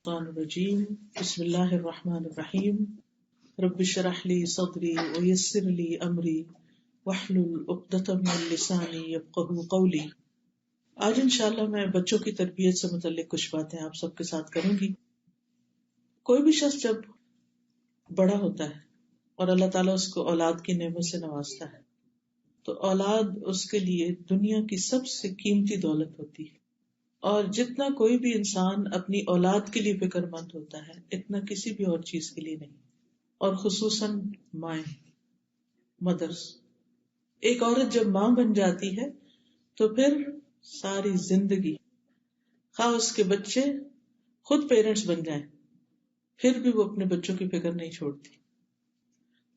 الشیطان الرجیم بسم اللہ الرحمن الرحیم رب اشرح لی صدری ویسر لی امری واحلل عقدۃ من لسانی یفقہوا قولی۔ آج انشاءاللہ میں بچوں کی تربیت سے متعلق کچھ باتیں آپ سب کے ساتھ کروں گی۔ کوئی بھی شخص جب بڑا ہوتا ہے اور اللہ تعالیٰ اس کو اولاد کی نعمت سے نوازتا ہے تو اولاد اس کے لیے دنیا کی سب سے قیمتی دولت ہوتی ہے، اور جتنا کوئی بھی انسان اپنی اولاد کے لیے فکر مند ہوتا ہے اتنا کسی بھی اور چیز کے لیے نہیں، اور خصوصاً مائیں، مدرس۔ ایک عورت جب ماں بن جاتی ہے تو پھر ساری زندگی، خواہ اس کے بچے خود پیرنٹس بن جائیں پھر بھی وہ اپنے بچوں کی فکر نہیں چھوڑتی،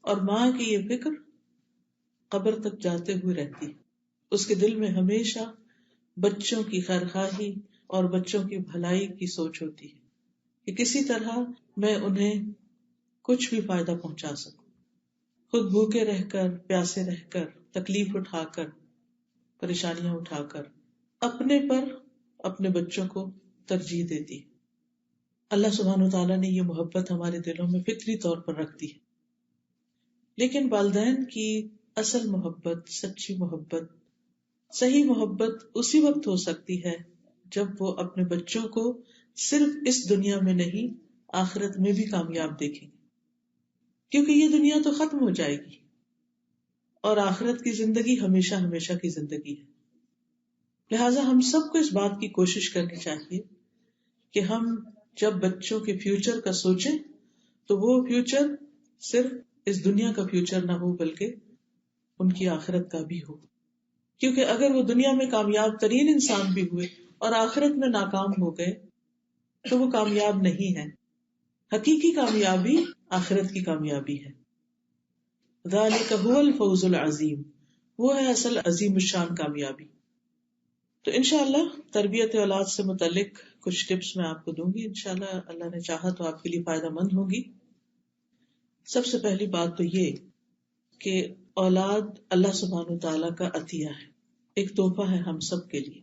اور ماں کی یہ فکر قبر تک جاتے ہوئے رہتی۔ اس کے دل میں ہمیشہ بچوں کی خیرخواہی اور بچوں کی بھلائی کی سوچ ہوتی ہے کہ کسی طرح میں انہیں کچھ بھی فائدہ پہنچا سکوں، خود بھوکے رہ کر، پیاسے رہ کر، تکلیف اٹھا کر، پریشانیاں اٹھا کر، اپنے پر اپنے بچوں کو ترجیح دیتی۔ اللہ سبحانہ وتعالیٰ نے یہ محبت ہمارے دلوں میں فطری طور پر رکھ دی ہے، لیکن والدین کی اصل محبت، سچی محبت، صحیح محبت اسی وقت ہو سکتی ہے جب وہ اپنے بچوں کو صرف اس دنیا میں نہیں آخرت میں بھی کامیاب دیکھیں گے، کیونکہ یہ دنیا تو ختم ہو جائے گی اور آخرت کی زندگی ہمیشہ ہمیشہ کی زندگی ہے۔ لہٰذا ہم سب کو اس بات کی کوشش کرنی چاہیے کہ ہم جب بچوں کے فیوچر کا سوچیں تو وہ فیوچر صرف اس دنیا کا فیوچر نہ ہو بلکہ ان کی آخرت کا بھی ہو، کیونکہ اگر وہ دنیا میں کامیاب ترین انسان بھی ہوئے اور آخرت میں ناکام ہو گئے تو وہ کامیاب نہیں ہے۔ حقیقی کامیابی آخرت کی کامیابی ہے۔ ذالک هو الفوز العظیم، وہ ہے اصل عظیم الشان کامیابی۔ تو انشاءاللہ تربیت اولاد سے متعلق کچھ ٹپس میں آپ کو دوں گی، انشاءاللہ اللہ نے چاہا تو آپ کے لیے فائدہ مند ہوگی۔ سب سے پہلی بات تو یہ کہ اولاد اللہ سبحانہ وتعالیٰ کا عطیہ ہے، ایک تحفہ ہے ہم سب کے لیے،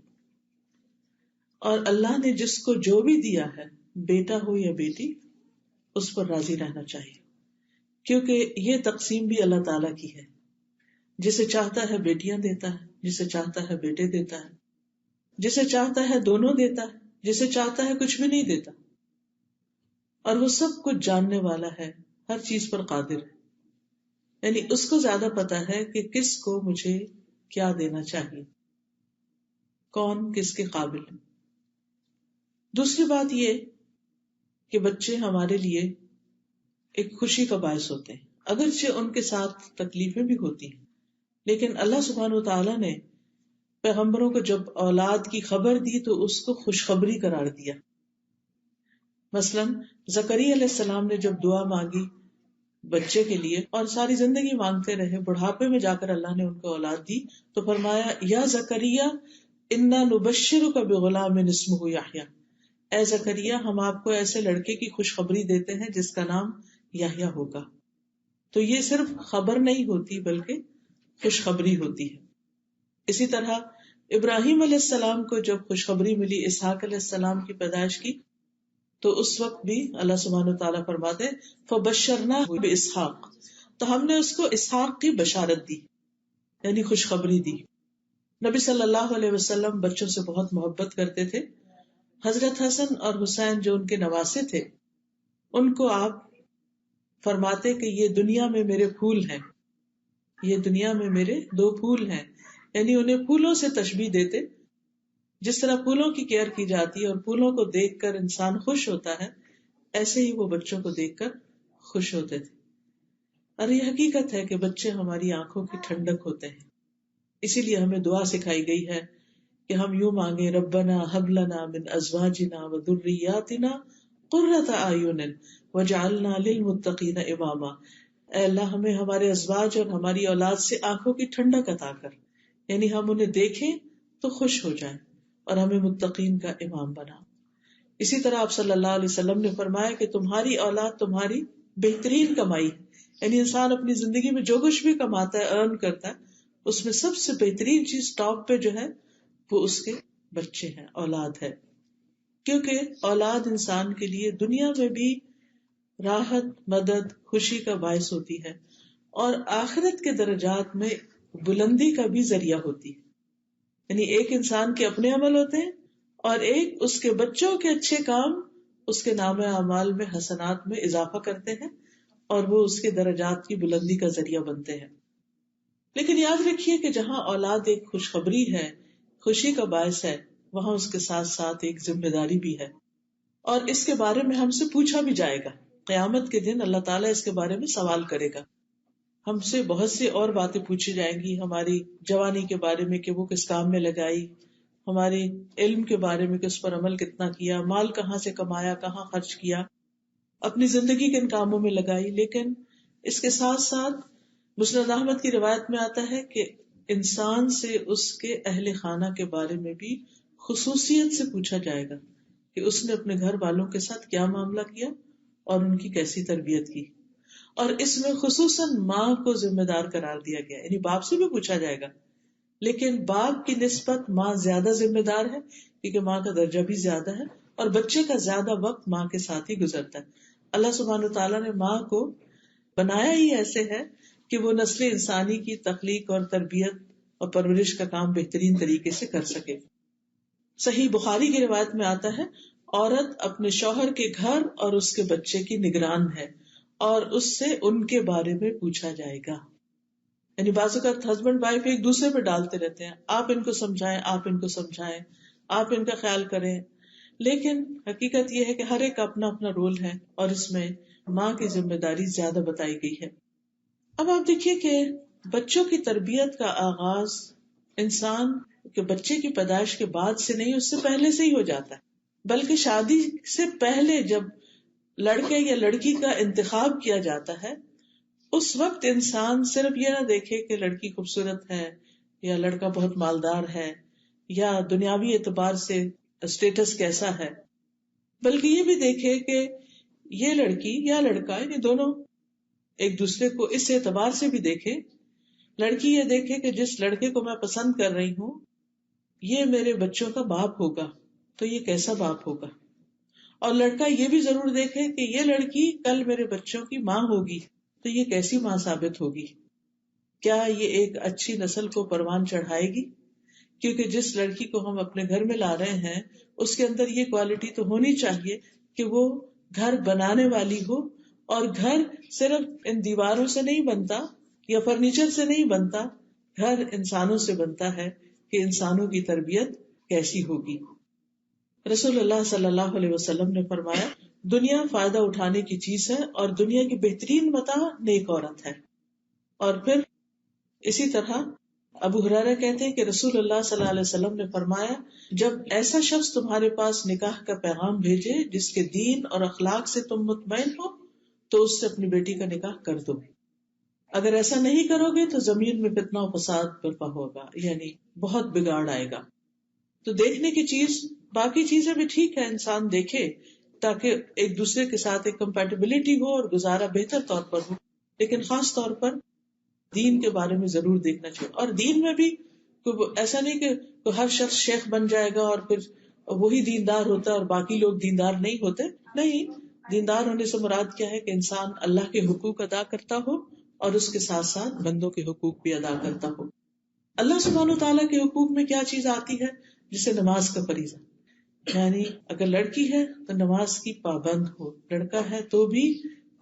اور اللہ نے جس کو جو بھی دیا ہے، بیٹا ہو یا بیٹی، اس پر راضی رہنا چاہیے، کیونکہ یہ تقسیم بھی اللہ تعالیٰ کی ہے۔ جسے چاہتا ہے بیٹیاں دیتا ہے، جسے چاہتا ہے بیٹے دیتا ہے، جسے چاہتا ہے دونوں دیتا ہے، جسے چاہتا ہے کچھ بھی نہیں دیتا، اور وہ سب کچھ جاننے والا ہے، ہر چیز پر قادر ہے، یعنی اس کو زیادہ پتا ہے کہ کس کو مجھے کیا دینا چاہیے، کون کس کے قابل ہے۔ دوسری بات یہ کہ بچے ہمارے لیے ایک خوشی کا باعث ہوتے ہیں، اگرچہ ان کے ساتھ تکلیفیں بھی ہوتی ہیں، لیکن اللہ سبحانہ وتعالیٰ نے پیغمبروں کو جب اولاد کی خبر دی تو اس کو خوشخبری قرار دیا۔ مثلاً زکریا علیہ السلام نے جب دعا مانگی بچے کے لیے اور ساری زندگی مانگتے رہے، بڑھاپے میں جا کر اللہ نے ان کو اولاد دی تو فرمایا یا زکریا انا نبشرک بغلام اسمہ یحییٰ، اے زکریا ہم آپ کو ایسے لڑکے کی خوشخبری دیتے ہیں جس کا نام یحییٰ ہوگا۔ تو یہ صرف خبر نہیں ہوتی بلکہ خوشخبری ہوتی ہے۔ اسی طرح ابراہیم علیہ السلام کو جب خوشخبری ملی اسحاق علیہ السلام کی پیدائش کی تو اس وقت بھی اللہ سبحانہ وتعالیٰ فرماتے فبشرناہ باسحاق، تو ہم نے اس کو اسحاق کی بشارت دی، یعنی خوشخبری دی۔ نبی صلی اللہ علیہ وسلم بچوں سے بہت محبت کرتے تھے۔ حضرت حسن اور حسین جو ان کے نواسے تھے، ان کو آپ فرماتے کہ یہ دنیا میں میرے پھول ہیں، یہ دنیا میں میرے دو پھول ہیں، یعنی انہیں پھولوں سے تشبیہ دیتے۔ جس طرح پھولوں کی کیئر کی جاتی ہے اور پھولوں کو دیکھ کر انسان خوش ہوتا ہے، ایسے ہی وہ بچوں کو دیکھ کر خوش ہوتے تھے۔ اور یہ حقیقت ہے کہ بچے ہماری آنکھوں کی ٹھنڈک ہوتے ہیں، اسی لیے ہمیں دعا سکھائی گئی ہے کہ ہم یوں مانگیں ربنا ہب لنا من ازواجنا وذریاتنا قرۃ اعین واجعلنا للمتقین اماما، اے اللہ ہمیں ہمارے ازواج اور ہماری اولاد سے آنکھوں کی ٹھنڈک عطا کر، یعنی ہم انہیں دیکھیں تو خوش ہو جائیں اور ہمیں متقین کا امام بنا۔ اسی طرح آپ صلی اللہ علیہ وسلم نے فرمایا کہ تمہاری اولاد تمہاری بہترین کمائی ہے، یعنی انسان اپنی زندگی میں جو کچھ بھی کماتا ہے، ارن کرتا ہے، اس میں سب سے بہترین چیز ٹاپ پہ جو ہے وہ اس کے بچے ہیں، اولاد ہے۔ کیونکہ اولاد انسان کے لیے دنیا میں بھی راحت، مدد، خوشی کا باعث ہوتی ہے اور آخرت کے درجات میں بلندی کا بھی ذریعہ ہوتی ہے. یعنی ایک انسان کے اپنے عمل ہوتے ہیں اور ایک اس کے بچوں کے اچھے کام اس کے نام اعمال میں، حسنات میں اضافہ کرتے ہیں اور وہ اس کے درجات کی بلندی کا ذریعہ بنتے ہیں. لیکن یاد رکھیے کہ جہاں اولاد ایک خوشخبری ہے، خوشی کا باعث ہے، وہاں اس کے ساتھ ساتھ ایک ذمہ داری بھی ہے اور اس کے بارے میں ہم سے پوچھا بھی جائے گا. قیامت کے دن اللہ تعالیٰ اس کے بارے میں سوال کرے گا. ہم سے بہت سی اور باتیں پوچھی جائیں گی، ہماری جوانی کے بارے میں کہ وہ کس کام میں لگائی، ہماری علم کے بارے میں کہ اس پر عمل کتنا کیا، مال کہاں سے کمایا، کہاں خرچ کیا، اپنی زندگی کن کاموں میں لگائی. لیکن اس کے ساتھ ساتھ مسند احمد کی روایت میں آتا ہے کہ انسان سے اس کے اہل خانہ کے بارے میں بھی خصوصیت سے پوچھا جائے گا کہ اس نے اپنے گھر والوں کے ساتھ کیا معاملہ کیا اور ان کی کیسی تربیت کی. اور اس میں خصوصاً ماں کو ذمہ دار قرار دیا گیا، یعنی باپ سے بھی پوچھا جائے گا، لیکن باپ کی نسبت ماں زیادہ ذمہ دار ہے کیونکہ ماں کا درجہ بھی زیادہ ہے اور بچے کا زیادہ وقت ماں کے ساتھ ہی گزرتا ہے. اللہ سبحانہ تعالیٰ نے ماں کو بنایا ہی ایسے ہے کہ وہ نسل انسانی کی تخلیق اور تربیت اور پرورش کا کام بہترین طریقے سے کر سکے. صحیح بخاری کی روایت میں آتا ہے، عورت اپنے شوہر کے گھر اور اس کے بچے کی نگران ہے اور اس سے ان کے بارے میں پوچھا جائے گا. یعنی بعض اوقات ہسبینڈ وائف ایک دوسرے پہ ڈالتے رہتے ہیں، آپ ان کو سمجھائیں، آپ ان کو سمجھائیں، آپ ان کا خیال کریں، لیکن حقیقت یہ ہے کہ ہر ایک اپنا اپنا رول ہے اور اس میں ماں کی ذمہ داری زیادہ بتائی گئی ہے. اب آپ دیکھیے کہ بچوں کی تربیت کا آغاز انسان کے بچے کی پیدائش کے بعد سے نہیں، اس سے پہلے سے ہی ہو جاتا ہے. بلکہ شادی سے پہلے جب لڑکے یا لڑکی کا انتخاب کیا جاتا ہے، اس وقت انسان صرف یہ نہ دیکھے کہ لڑکی خوبصورت ہے یا لڑکا بہت مالدار ہے یا دنیاوی اعتبار سے اسٹیٹس کیسا ہے، بلکہ یہ بھی دیکھے کہ یہ لڑکی یا لڑکا، یعنی دونوں ایک دوسرے کو اس اعتبار سے بھی دیکھے. لڑکی یہ دیکھے کہ جس لڑکے کو میں پسند کر رہی ہوں یہ میرے بچوں کا باپ ہوگا تو یہ کیسا باپ ہوگا، اور لڑکا یہ بھی ضرور دیکھے کہ یہ لڑکی کل میرے بچوں کی ماں ہوگی تو یہ کیسی ماں ثابت ہوگی، کیا یہ ایک اچھی نسل کو پروان چڑھائے گی. کیونکہ جس لڑکی کو ہم اپنے گھر میں لا رہے ہیں اس کے اندر یہ کوالٹی تو ہونی چاہیے کہ وہ گھر بنانے والی ہو، اور گھر صرف ان دیواروں سے نہیں بنتا یا فرنیچر سے نہیں بنتا، گھر انسانوں سے بنتا ہے کہ انسانوں کی تربیت کیسی ہوگی. رسول اللہ صلی اللہ علیہ وسلم نے فرمایا، دنیا فائدہ اٹھانے کی چیز ہے اور دنیا کی بہترین متاع نیک عورت ہے. اور پھر اسی طرح ابو ہریرہ کہتے ہیں کہ رسول اللہ صلی اللہ علیہ وسلم نے فرمایا، جب ایسا شخص تمہارے پاس نکاح کا پیغام بھیجے جس کے دین اور اخلاق سے تم مطمئن ہو تو اس سے اپنی بیٹی کا نکاح کر دو. اگر ایسا نہیں کرو گے تو زمین میں فتنہ و فساد برپا ہوگا، یعنی بہت بگاڑ آئے گا. تو دیکھنے کی چیز، باقی چیزیں بھی ٹھیک ہے انسان دیکھے تاکہ ایک دوسرے کے ساتھ ایک کمپیٹیبلٹی ہو اور گزارا بہتر طور پر ہو، لیکن خاص طور پر دین کے بارے میں ضرور دیکھنا چاہیے. اور دین میں بھی ایسا نہیں کہ ہر شخص شیخ بن جائے گا اور پھر وہی دیندار ہوتا ہے اور باقی لوگ دیندار نہیں ہوتے. نہیں، دیندار ہونے سے مراد کیا ہے کہ انسان اللہ کے حقوق ادا کرتا ہو اور اس کے ساتھ ساتھ بندوں کے حقوق بھی ادا کرتا ہو. اللہ سبحانہ و تعالیٰ کے حقوق میں کیا چیز آتی ہے؟ جسے نماز کا فریضہ، یعنی اگر لڑکی ہے تو نماز کی پابند ہو، لڑکا ہے تو بھی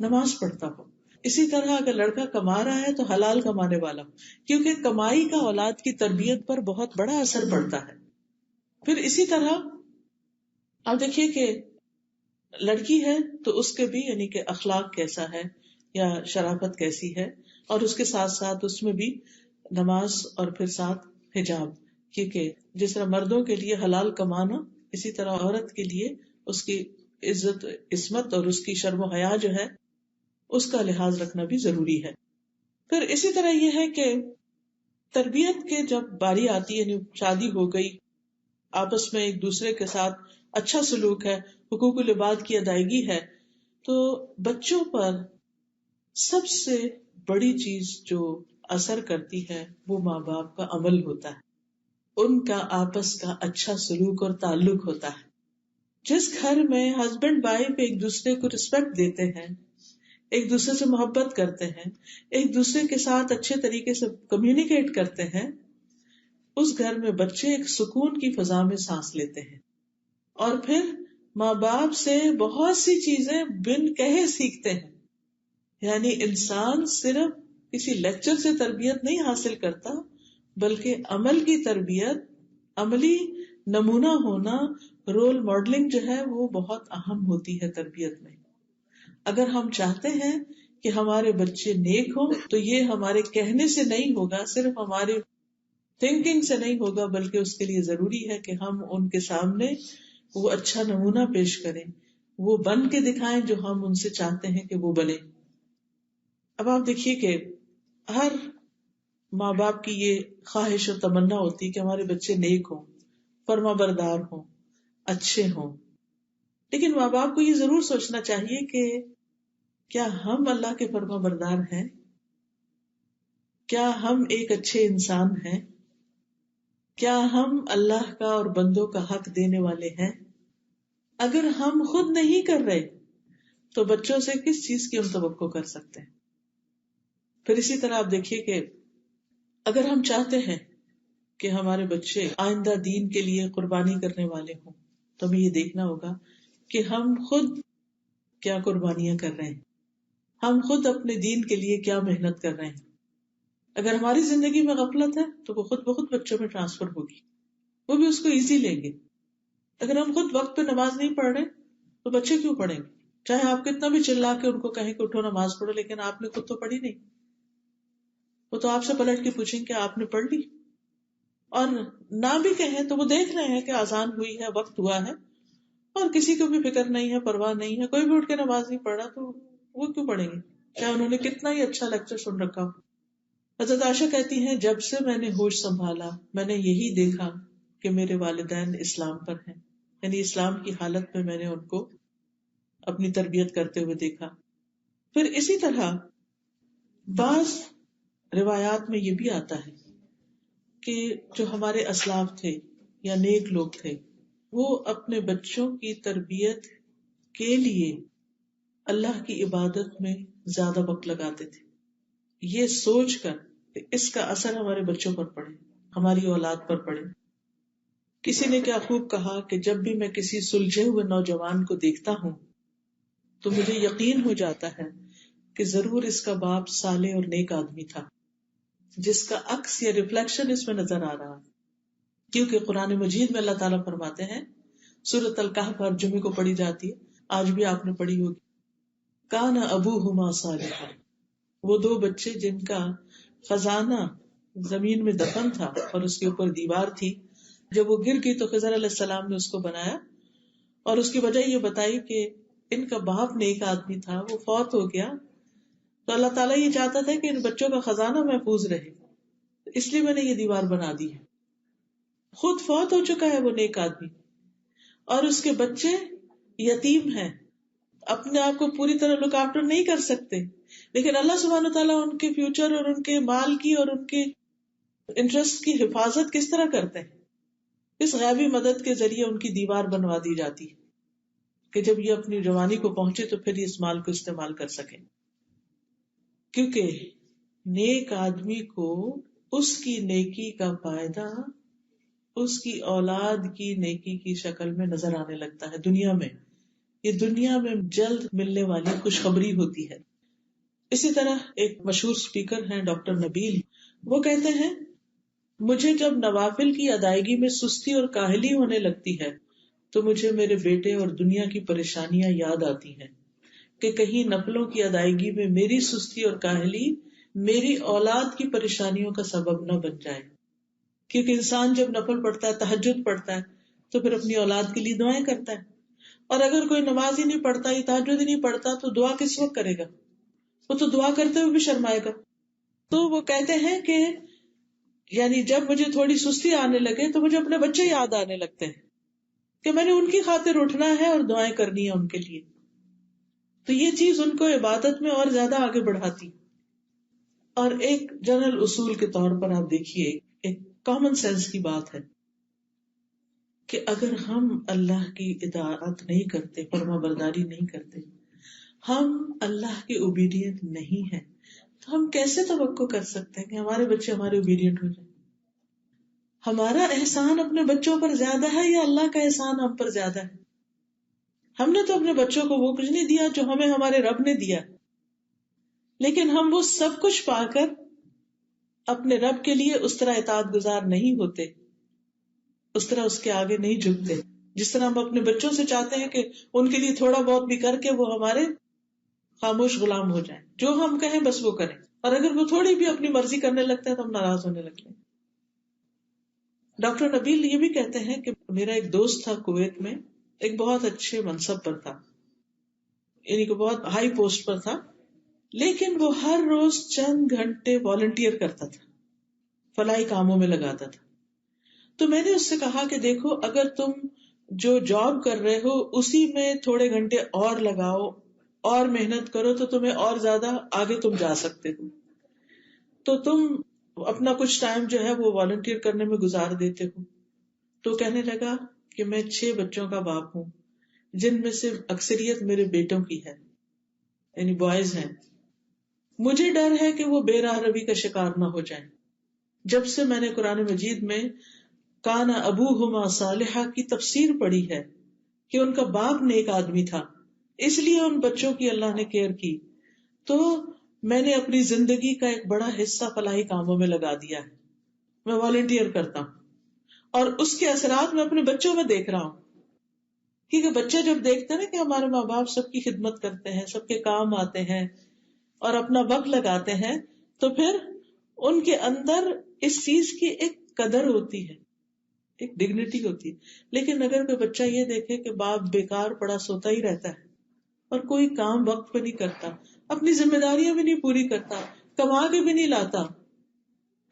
نماز پڑھتا ہو. اسی طرح اگر لڑکا کما رہا ہے تو حلال کمانے والا ہو، کیونکہ کمائی کا اولاد کی تربیت پر بہت بڑا اثر پڑتا ہے. پھر اسی طرح آپ دیکھیے کہ لڑکی ہے تو اس کے بھی یعنی کہ اخلاق کیسا ہے یا شرافت کیسی ہے، اور اس کے ساتھ ساتھ اس میں بھی نماز اور پھر ساتھ حجاب. کیونکہ جس طرح مردوں کے لیے حلال کمانا، اسی طرح عورت کے لیے اس کی عزت، عصمت اور اس کی شرم و حیا جو ہے اس کا لحاظ رکھنا بھی ضروری ہے. پھر اسی طرح یہ ہے کہ تربیت کے جب باری آتی ہے، یعنی شادی ہو گئی، آپس میں ایک دوسرے کے ساتھ اچھا سلوک ہے، حقوق العباد کی ادائیگی ہے، تو بچوں پر سب سے بڑی چیز جو اثر کرتی ہے وہ ماں باپ کا عمل ہوتا ہے، ان کا آپس کا اچھا سلوک اور تعلق ہوتا ہے. جس گھر میں ہسبینڈ وائف ایک دوسرے کو رسپیکٹ دیتے ہیں، ایک دوسرے سے محبت کرتے ہیں، ایک دوسرے کے ساتھ اچھے طریقے سے کمیونیکیٹ کرتے ہیں، اس گھر میں بچے ایک سکون کی فضا میں سانس لیتے ہیں. اور پھر ماں باپ سے بہت سی چیزیں بن کہے سیکھتے ہیں. یعنی انسان صرف کسی لیکچر سے تربیت نہیں حاصل کرتا، بلکہ عمل کی تربیت، عملی نمونہ ہونا، رول ماڈلنگ جو ہے وہ بہت اہم ہوتی ہے تربیت میں. اگر ہم چاہتے ہیں کہ ہمارے بچے نیک ہوں تو یہ ہمارے کہنے سے نہیں ہوگا، صرف ہمارے تھنکنگ سے نہیں ہوگا، بلکہ اس کے لیے ضروری ہے کہ ہم ان کے سامنے وہ اچھا نمونہ پیش کریں، وہ بن کے دکھائیں جو ہم ان سے چاہتے ہیں کہ وہ بنے. اب آپ دیکھیے کہ ہر ماں باپ کی یہ خواہش و تمنا ہوتی ہے کہ ہمارے بچے نیک ہوں، فرما بردار ہوں، اچھے ہوں. لیکن ماں باپ کو یہ ضرور سوچنا چاہیے کہ کیا ہم اللہ کے فرما بردار ہیں؟ کیا ہم ایک اچھے انسان ہیں؟ کیا ہم اللہ کا اور بندوں کا حق دینے والے ہیں؟ اگر ہم خود نہیں کر رہے تو بچوں سے کس چیز کی ہم توقع کر سکتے ہیں؟ پھر اسی طرح آپ دیکھیے کہ اگر ہم چاہتے ہیں کہ ہمارے بچے آئندہ دین کے لیے قربانی کرنے والے ہوں تو ہمیں یہ دیکھنا ہوگا کہ ہم خود کیا قربانیاں کر رہے ہیں، ہم خود اپنے دین کے لیے کیا محنت کر رہے ہیں. اگر ہماری زندگی میں غفلت ہے تو وہ خود بخود بچوں میں ٹرانسفر ہوگی، وہ بھی اس کو ایزی لیں گے. اگر ہم خود وقت پہ نماز نہیں پڑھ رہے تو بچے کیوں پڑھیں گے؟ چاہے آپ کتنا بھی چلا کے ان کو کہیں کہ اٹھو نماز پڑھو، لیکن آپ نے خود تو پڑھی نہیں. وہ تو آپ سے پلٹ کے پوچھیں کہ آپ نے پڑھ لی، اور نہ بھی کہیں تو وہ دیکھ رہے ہیں کہ اذان ہوئی ہے، وقت ہوا ہے، اور کسی کو بھی فکر نہیں ہے، پرواہ نہیں ہے، کوئی بھی اٹھ کے نماز نہیں پڑھ رہا، تو وہ کیوں پڑھیں گے چاہے انہوں نے کتنا ہی اچھا لیکچر سن رکھا ہو. حضرت عائشہ کہتی ہیں جب سے میں نے ہوش سنبھالا میں نے یہی دیکھا کہ میرے والدین اسلام پر ہیں، یعنی اسلام کی حالت میں نے ان کو اپنی تربیت کرتے ہوئے دیکھا. پھر اسی طرح بعض روایات میں یہ بھی آتا ہے کہ جو ہمارے اسلاف تھے یا نیک لوگ تھے وہ اپنے بچوں کی تربیت کے لیے اللہ کی عبادت میں زیادہ وقت لگاتے تھے، یہ سوچ کر کہ اس کا اثر ہمارے بچوں پر پڑے، ہماری اولاد پر پڑے. کسی نے کیا خوب کہا کہ جب بھی میں کسی سلجھے ہوئے نوجوان کو دیکھتا ہوں تو مجھے یقین ہو جاتا ہے کہ ضرور اس کا باپ صالح اور نیک آدمی تھا، جس کا عکس یا ریفلیکشن اس میں نظر آ رہا ہے. کیونکہ قرآن مجید میں اللہ تعالیٰ فرماتے ہیں، سورۃ الکہف ہر جمعے کو پڑھی جاتی ہے، آج بھی آپ نے پڑھی ہوگی، کان ابوہما صالحا، وہ دو بچے جن کا خزانہ زمین میں دفن تھا اور اس کے اوپر دیوار تھی، جب وہ گر گئی تو خضر علیہ السلام نے اس کو بنایا، اور اس کی وجہ یہ بتائی کہ ان کا باپ نیک آدمی تھا، وہ فوت ہو گیا، تو اللہ تعالیٰ یہ چاہتا تھا کہ ان بچوں کا خزانہ محفوظ رہے، اس لیے میں نے یہ دیوار بنا دی ہے. خود فوت ہو چکا ہے وہ نیک آدمی، اور اس کے بچے یتیم ہیں، اپنے آپ کو پوری طرح لک آفٹر نہیں کر سکتے، لیکن اللہ سبحانہ تعالیٰ ان کے فیوچر اور ان کے مال کی اور ان کے انٹرسٹ کی حفاظت کس طرح کرتے ہیں؟ اس غیبی مدد کے ذریعے ان کی دیوار بنوا دی جاتی ہے کہ جب یہ اپنی جوانی کو پہنچے تو پھر اس مال کو استعمال کر سکیں. کیونکہ نیک آدمی کو اس کی نیکی کا فائدہ اس کی اولاد کی نیکی کی شکل میں نظر آنے لگتا ہے دنیا میں، یہ دنیا میں جلد ملنے والی خوشخبری ہوتی ہے. اسی طرح ایک مشہور سپیکر ہیں ڈاکٹر نبیل، وہ کہتے ہیں مجھے جب نوافل کی ادائیگی میں سستی اور کاہلی ہونے لگتی ہے تو مجھے میرے بیٹے اور دنیا کی پریشانیاں یاد آتی ہیں کہ کہیں نفلوں کی ادائیگی میں میری سستی اور کاہلی میری اولاد کی پریشانیوں کا سبب نہ بن جائے. کیونکہ انسان جب نفل پڑھتا ہے، تہجد پڑھتا ہے، تو پھر اپنی اولاد کے لیے دعائیں کرتا ہے، اور اگر کوئی نماز ہی نہیں پڑھتا یا تہجد ہی نہیں پڑھتا تو دعا کس وقت کرے گا؟ وہ تو دعا کرتے ہوئے بھی شرمائے گا. تو وہ کہتے ہیں کہ یعنی جب مجھے تھوڑی سستی آنے لگے تو مجھے اپنے بچے یاد آنے لگتے ہیں کہ میں نے ان کی خاطر اٹھنا ہے اور دعائیں کرنی ہیں ان کے لیے. تو یہ چیز ان کو عبادت میں اور زیادہ آگے بڑھاتی. اور ایک جنرل اصول کے طور پر آپ دیکھیے، ایک کامن سینس کی بات ہے کہ اگر ہم اللہ کی اطاعت نہیں کرتے، فرما برداری نہیں کرتے، ہم اللہ کے اوبیڈینٹ نہیں ہیں، تو ہم کیسے توقع کر سکتے ہیں کہ ہمارے بچے ہمارے اوبیڈینٹ ہو جائیں؟ ہمارا احسان اپنے بچوں پر زیادہ ہے یا اللہ کا احسان ہم پر زیادہ ہے؟ ہم نے تو اپنے بچوں کو وہ کچھ نہیں دیا جو ہمیں ہمارے رب نے دیا، لیکن ہم وہ سب کچھ پا کر اپنے رب کے لیے اس طرح اطاعت گزار نہیں ہوتے، اس طرح اس کے آگے نہیں جھکتے جس طرح ہم اپنے بچوں سے چاہتے ہیں کہ ان کے لیے تھوڑا بہت بھی کر کے وہ ہمارے خاموش غلام ہو جائیں، جو ہم کہیں بس وہ کریں، اور اگر وہ تھوڑی بھی اپنی مرضی کرنے لگتے ہیں تو ہم ناراض ہونے لگتے ہیں۔ ڈاکٹر نبیل یہ بھی کہتے ہیں کہ میرا ایک دوست تھا کویت میں، ایک بہت اچھے منصب پر تھا، یعنی کہ بہت ہائی پوسٹ پر تھا، لیکن وہ ہر روز چند گھنٹے والنٹیئر کرتا تھا، فلاحی کاموں میں لگاتا تھا۔ تو میں نے اس سے کہا کہ دیکھو، اگر تم جو جاب کر رہے ہو اسی میں تھوڑے گھنٹے اور لگاؤ اور محنت کرو تو تمہیں اور زیادہ آگے تم جا سکتے ہو، تو تم اپنا کچھ ٹائم جو ہے وہ والنٹیئر کرنے میں گزار دیتے ہو۔ تو کہنے لگا کہ میں 6 بچوں کا باپ ہوں، جن میں سے اکثریت میرے بیٹوں کی ہے، یعنی بوائز ہیں۔ مجھے ڈر ہے کہ وہ بے راہ روی کا شکار نہ ہو جائیں۔ جب سے میں نے قرآن مجید میں کان ابوہما صالحا کی تفسیر پڑھی ہے کہ ان کا باپ نیک آدمی تھا، اس لیے ان بچوں کی اللہ نے کیئر کی، تو میں نے اپنی زندگی کا ایک بڑا حصہ فلاحی کاموں میں لگا دیا ہے، میں والنٹیئر کرتا ہوں، اور اس کے اثرات میں اپنے بچوں میں دیکھ رہا ہوں، کیونکہ بچے جب دیکھتے ہیں نا کہ ہمارے ماں باپ سب کی خدمت کرتے ہیں، سب کے کام آتے ہیں اور اپنا وقت لگاتے ہیں، تو پھر ان کے اندر اس چیز کی ایک قدر ہوتی ہے، ایک ڈگنیٹی ہوتی ہے۔ لیکن اگر کوئی بچہ یہ دیکھے کہ باپ بیکار پڑا سوتا ہی رہتا ہے اور کوئی کام وقت پہ نہیں کرتا، اپنی ذمہ داریاں بھی نہیں پوری کرتا، کما کے بھی نہیں لاتا،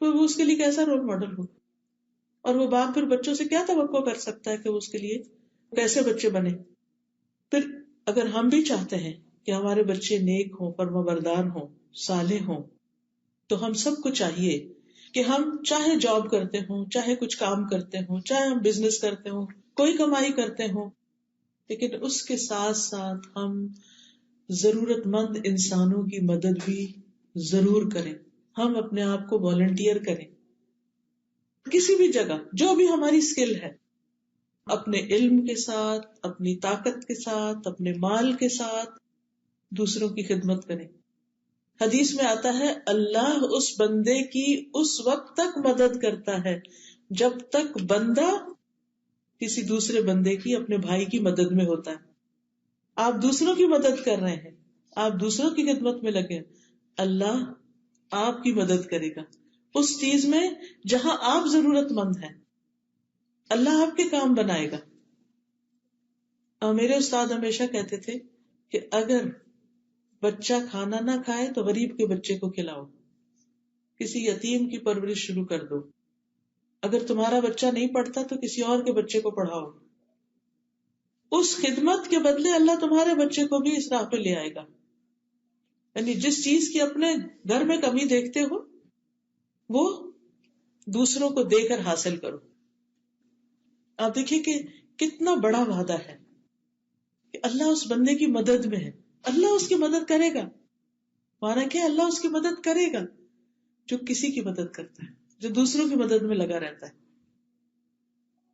تو وہ اس کے لیے کیسا رول ماڈل ہوگا؟ اور وہ باپ پھر بچوں سے کیا توقع کر سکتا ہے کہ وہ اس کے لیے کیسے بچے بنے؟ پھر اگر ہم بھی چاہتے ہیں کہ ہمارے بچے نیک ہوں، فرما بردار ہوں، صالح ہوں، تو ہم سب کو چاہیے کہ ہم چاہے جاب کرتے ہوں، چاہے کچھ کام کرتے ہوں، چاہے ہم بزنس کرتے ہوں، کوئی کمائی کرتے ہوں، لیکن اس کے ساتھ ساتھ ہم ضرورت مند انسانوں کی مدد بھی ضرور کریں، ہم اپنے آپ کو والنٹیئر کریں، کسی بھی جگہ جو بھی ہماری اسکل ہے، اپنے علم کے ساتھ، اپنی طاقت کے ساتھ، اپنے مال کے ساتھ دوسروں کی خدمت کریں۔ حدیث میں آتا ہے اللہ اس بندے کی اس وقت تک مدد کرتا ہے جب تک بندہ کسی دوسرے بندے کی، اپنے بھائی کی مدد میں ہوتا ہے۔ آپ دوسروں کی مدد کر رہے ہیں، آپ دوسروں کی خدمت میں لگے، اللہ آپ کی مدد کرے گا اس چیز میں جہاں آپ ضرورت مند ہیں، اللہ آپ کے کام بنائے گا۔ اور میرے استاد ہمیشہ کہتے تھے کہ اگر بچہ کھانا نہ کھائے تو غریب کے بچے کو کھلاؤ، کسی یتیم کی پرورش شروع کر دو، اگر تمہارا بچہ نہیں پڑھتا تو کسی اور کے بچے کو پڑھاؤ، اس خدمت کے بدلے اللہ تمہارے بچے کو بھی اس راہ پہ لے آئے گا۔ یعنی جس چیز کی اپنے گھر میں کمی دیکھتے ہو وہ دوسروں کو دے کر حاصل کرو۔ آپ دیکھیے کہ کتنا بڑا وعدہ ہے کہ اللہ اس بندے کی مدد میں ہے، اللہ اس کی مدد کرے گا۔ مانا کہ اللہ اس کی مدد کرے گا جو کسی کی مدد کرتا ہے، جو دوسروں کی مدد میں لگا رہتا ہے۔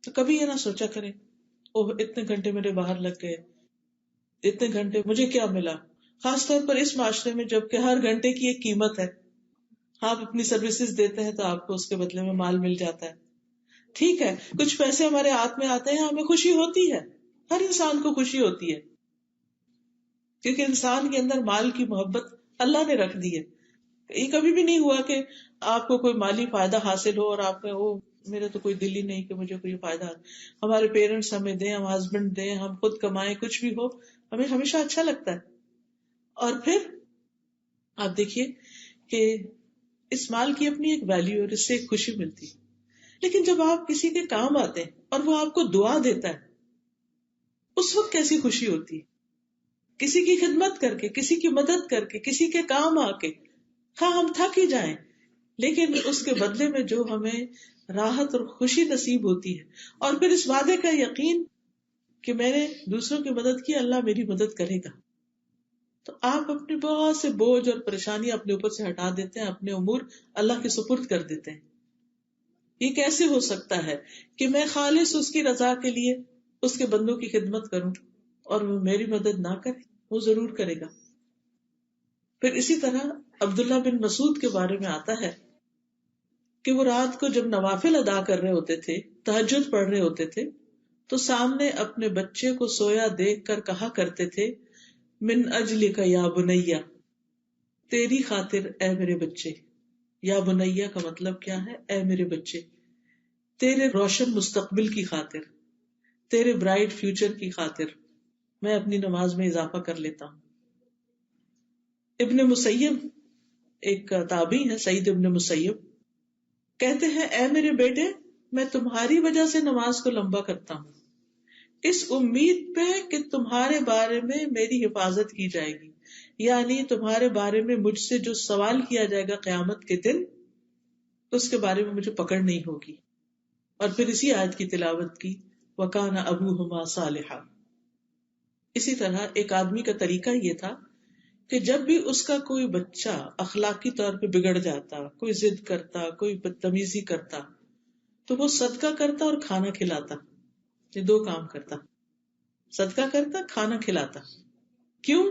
تو کبھی یہ نہ سوچا کریں اوہ اتنے گھنٹے میرے باہر لگ گئے، اتنے گھنٹے مجھے کیا ملا، خاص طور پر اس معاشرے میں جب کہ ہر گھنٹے کی ایک قیمت ہے۔ آپ اپنی سروسز دیتے ہیں تو آپ کو اس کے بدلے میں مال مل جاتا ہے، ٹھیک ہے، کچھ پیسے ہمارے ہاتھ میں آتے ہیں، ہمیں خوشی ہوتی ہے، ہر انسان کو خوشی ہوتی ہے، کیونکہ انسان کے اندر مال کی محبت اللہ نے رکھ دی ہے۔ یہ کبھی بھی نہیں ہوا کہ آپ کو کوئی مالی فائدہ حاصل ہو اور آپ میں وہ میرے تو کوئی دل ہی نہیں کہ مجھے کوئی فائدہ، ہمارے پیرنٹس ہمیں دیں، ہم ہسبینڈ دیں، ہم خود کمائیں، کچھ بھی ہو ہمیں ہمیشہ اچھا لگتا ہے۔ اور پھر آپ دیکھیے کہ اس مال کی اپنی ایک ویلیو اور اس سے ایک خوشی ملتی ہے، لیکن جب آپ کسی کے کام آتے ہیں اور وہ آپ کو دعا دیتا ہے اس وقت کیسی خوشی ہوتی ہے، کسی کی خدمت کر کے، کسی کی مدد کر کے، کسی کے کام آ کے، ہاں ہم تھک ہی جائیں لیکن اس کے بدلے میں جو ہمیں راحت اور خوشی نصیب ہوتی ہے. اور پھر اس وعدے کا یقین کہ میں نے دوسروں کی مدد کی، اللہ میری مدد کرے گا. تو آپ اپنے بہت سے بوجھ اور پریشانیاں اپنے اوپر سے ہٹا دیتے ہیں، اپنے امور اللہ کے سپرد کر دیتے ہیں. یہ کیسے ہو سکتا ہے کہ میں خالص اس کی رضا کے لیے اس کے بندوں کی خدمت کروں اور وہ میری مدد نہ کرے؟ وہ ضرور کرے گا. پھر اسی طرح عبداللہ بن مسعود کے بارے میں آتا ہے کہ وہ رات کو جب نوافل ادا کر رہے ہوتے تھے، تہجد پڑھ رہے ہوتے تھے، تو سامنے اپنے بچے کو سویا دیکھ کر کہا کرتے تھے، من اجلک یا بنیا، تیری خاطر اے میرے بچے. یا بنیا کا مطلب کیا ہے؟ اے میرے بچے، تیرے روشن مستقبل کی خاطر، تیرے برائٹ فیوچر کی خاطر میں اپنی نماز میں اضافہ کر لیتا ہوں. ابن مسیب ایک تابعی ہے، سعید ابن مسیب، کہتے ہیں اے میرے بیٹے، میں تمہاری وجہ سے نماز کو لمبا کرتا ہوں، اس امید پہ کہ تمہارے بارے میں میری حفاظت کی جائے گی، یعنی تمہارے بارے میں مجھ سے جو سوال کیا جائے گا قیامت کے دن، اس کے بارے میں مجھے پکڑ نہیں ہوگی. اور پھر اسی آیت کی تلاوت کی، وَكَانَ أَبُوهُمَا صَالِحًا. اسی طرح ایک آدمی کا طریقہ یہ تھا کہ جب بھی اس کا کوئی بچہ اخلاقی طور پہ بگڑ جاتا، کوئی ضد کرتا، کوئی بدتمیزی کرتا، تو وہ صدقہ کرتا اور کھانا کھلاتا. یہ دو کام کرتا، صدقہ کرتا، کھانا کھلاتا. کیوں؟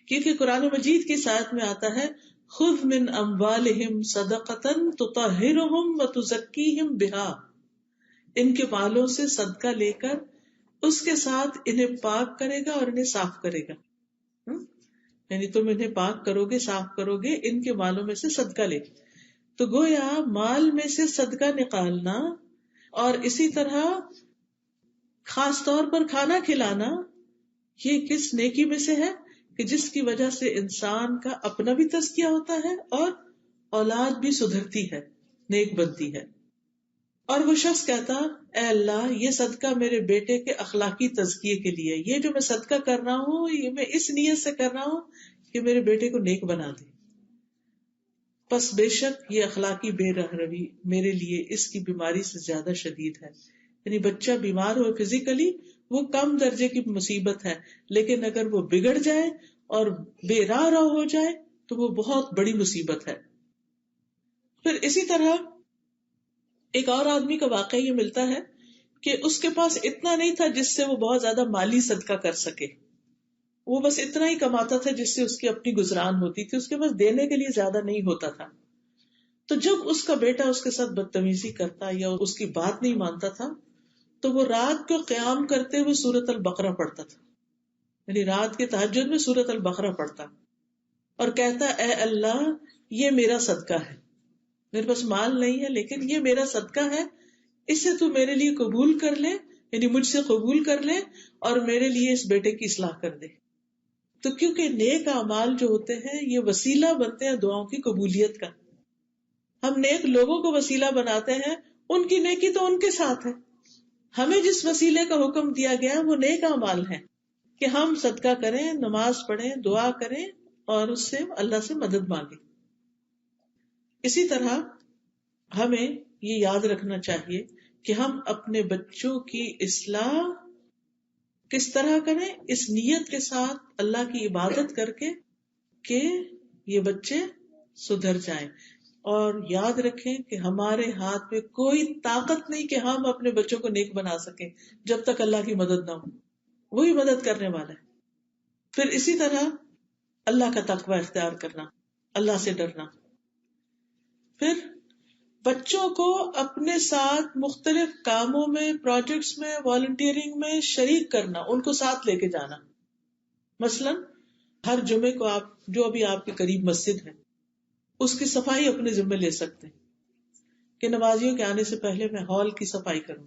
کیونکہ قرآن مجید کی آیت میں آتا ہے، خذ من اموالہم صدقۃ تطہرہم وتزکیہم بہا، ان کے مالوں سے صدقہ لے کر اس کے ساتھ انہیں پاک کرے گا اور انہیں صاف کرے گا. یعنی تم انہیں پاک کرو گے، صاف کرو گے ان کے مالوں میں سے صدقہ لے. تو گویا مال میں سے صدقہ نکالنا اور اسی طرح خاص طور پر کھانا کھلانا، یہ کس نیکی میں سے ہے کہ جس کی وجہ سے انسان کا اپنا بھی تزکیہ ہوتا ہے اور اولاد بھی سدھرتی ہے، نیک بنتی ہے. اور وہ شخص کہتا، اے اللہ یہ صدقہ میرے بیٹے کے اخلاقی تزکیے کے لیے، یہ جو میں صدقہ کر رہا ہوں یہ میں اس نیت سے کر رہا ہوں کہ میرے بیٹے کو نیک بنا دے. پس بے شک یہ اخلاقی بے رہروی میرے لیے اس کی بیماری سے زیادہ شدید ہے. یعنی بچہ بیمار ہو فزیکلی وہ کم درجے کی مصیبت ہے، لیکن اگر وہ بگڑ جائے اور بے راہ ہو جائے تو وہ بہت بڑی مصیبت ہے. پھر اسی طرح ایک اور آدمی کا واقعہ یہ ملتا ہے کہ اس کے پاس اتنا نہیں تھا جس سے وہ بہت زیادہ مالی صدقہ کر سکے، وہ بس اتنا ہی کماتا تھا جس سے اس کی اپنی گزران ہوتی تھی، اس کے پاس دینے کے لیے زیادہ نہیں ہوتا تھا. تو جب اس کا بیٹا اس کے ساتھ بدتمیزی کرتا یا اس کی بات نہیں مانتا تھا تو وہ رات کو قیام کرتے ہوئے سورۃ البقرہ پڑھتا تھا، یعنی رات کے تہجد میں سورۃ البقرہ پڑھتا اور کہتا، اے اللہ یہ میرا صدقہ ہے، میرے پاس مال نہیں ہے لیکن یہ میرا صدقہ ہے، اسے تو میرے لیے قبول کر لے، یعنی مجھ سے قبول کر لے اور میرے لیے اس بیٹے کی اصلاح کر دے. تو کیونکہ نیک اعمال جو ہوتے ہیں یہ وسیلہ بنتے ہیں دعاؤں کی قبولیت کا. ہم نیک لوگوں کو وسیلہ بناتے ہیں، ان کی نیکی تو ان کے ساتھ ہے. ہمیں جس وسیلے کا حکم دیا گیا وہ نیک اعمال ہے کہ ہم صدقہ کریں، نماز پڑھیں، دعا کریں اور اس سے اللہ سے مدد مانگیں. اسی طرح ہمیں یہ یاد رکھنا چاہیے کہ ہم اپنے بچوں کی اصلاح کس طرح کریں، اس نیت کے ساتھ اللہ کی عبادت کر کے کہ یہ بچے سدھر جائیں. اور یاد رکھیں کہ ہمارے ہاتھ میں کوئی طاقت نہیں کہ ہم اپنے بچوں کو نیک بنا سکیں جب تک اللہ کی مدد نہ ہو، وہی مدد کرنے والا ہے. پھر اسی طرح اللہ کا تقوی اختیار کرنا، اللہ سے ڈرنا. پھر بچوں کو اپنے ساتھ مختلف کاموں میں، پروجیکٹس میں، والنٹیئرنگ میں شریک کرنا، ان کو ساتھ لے کے جانا. مثلا ہر جمعے کو آپ جو ابھی آپ کے قریب مسجد ہے اس کی صفائی اپنے ذمہ لے سکتے ہیں کہ نمازیوں کے آنے سے پہلے میں ہال کی صفائی کروں.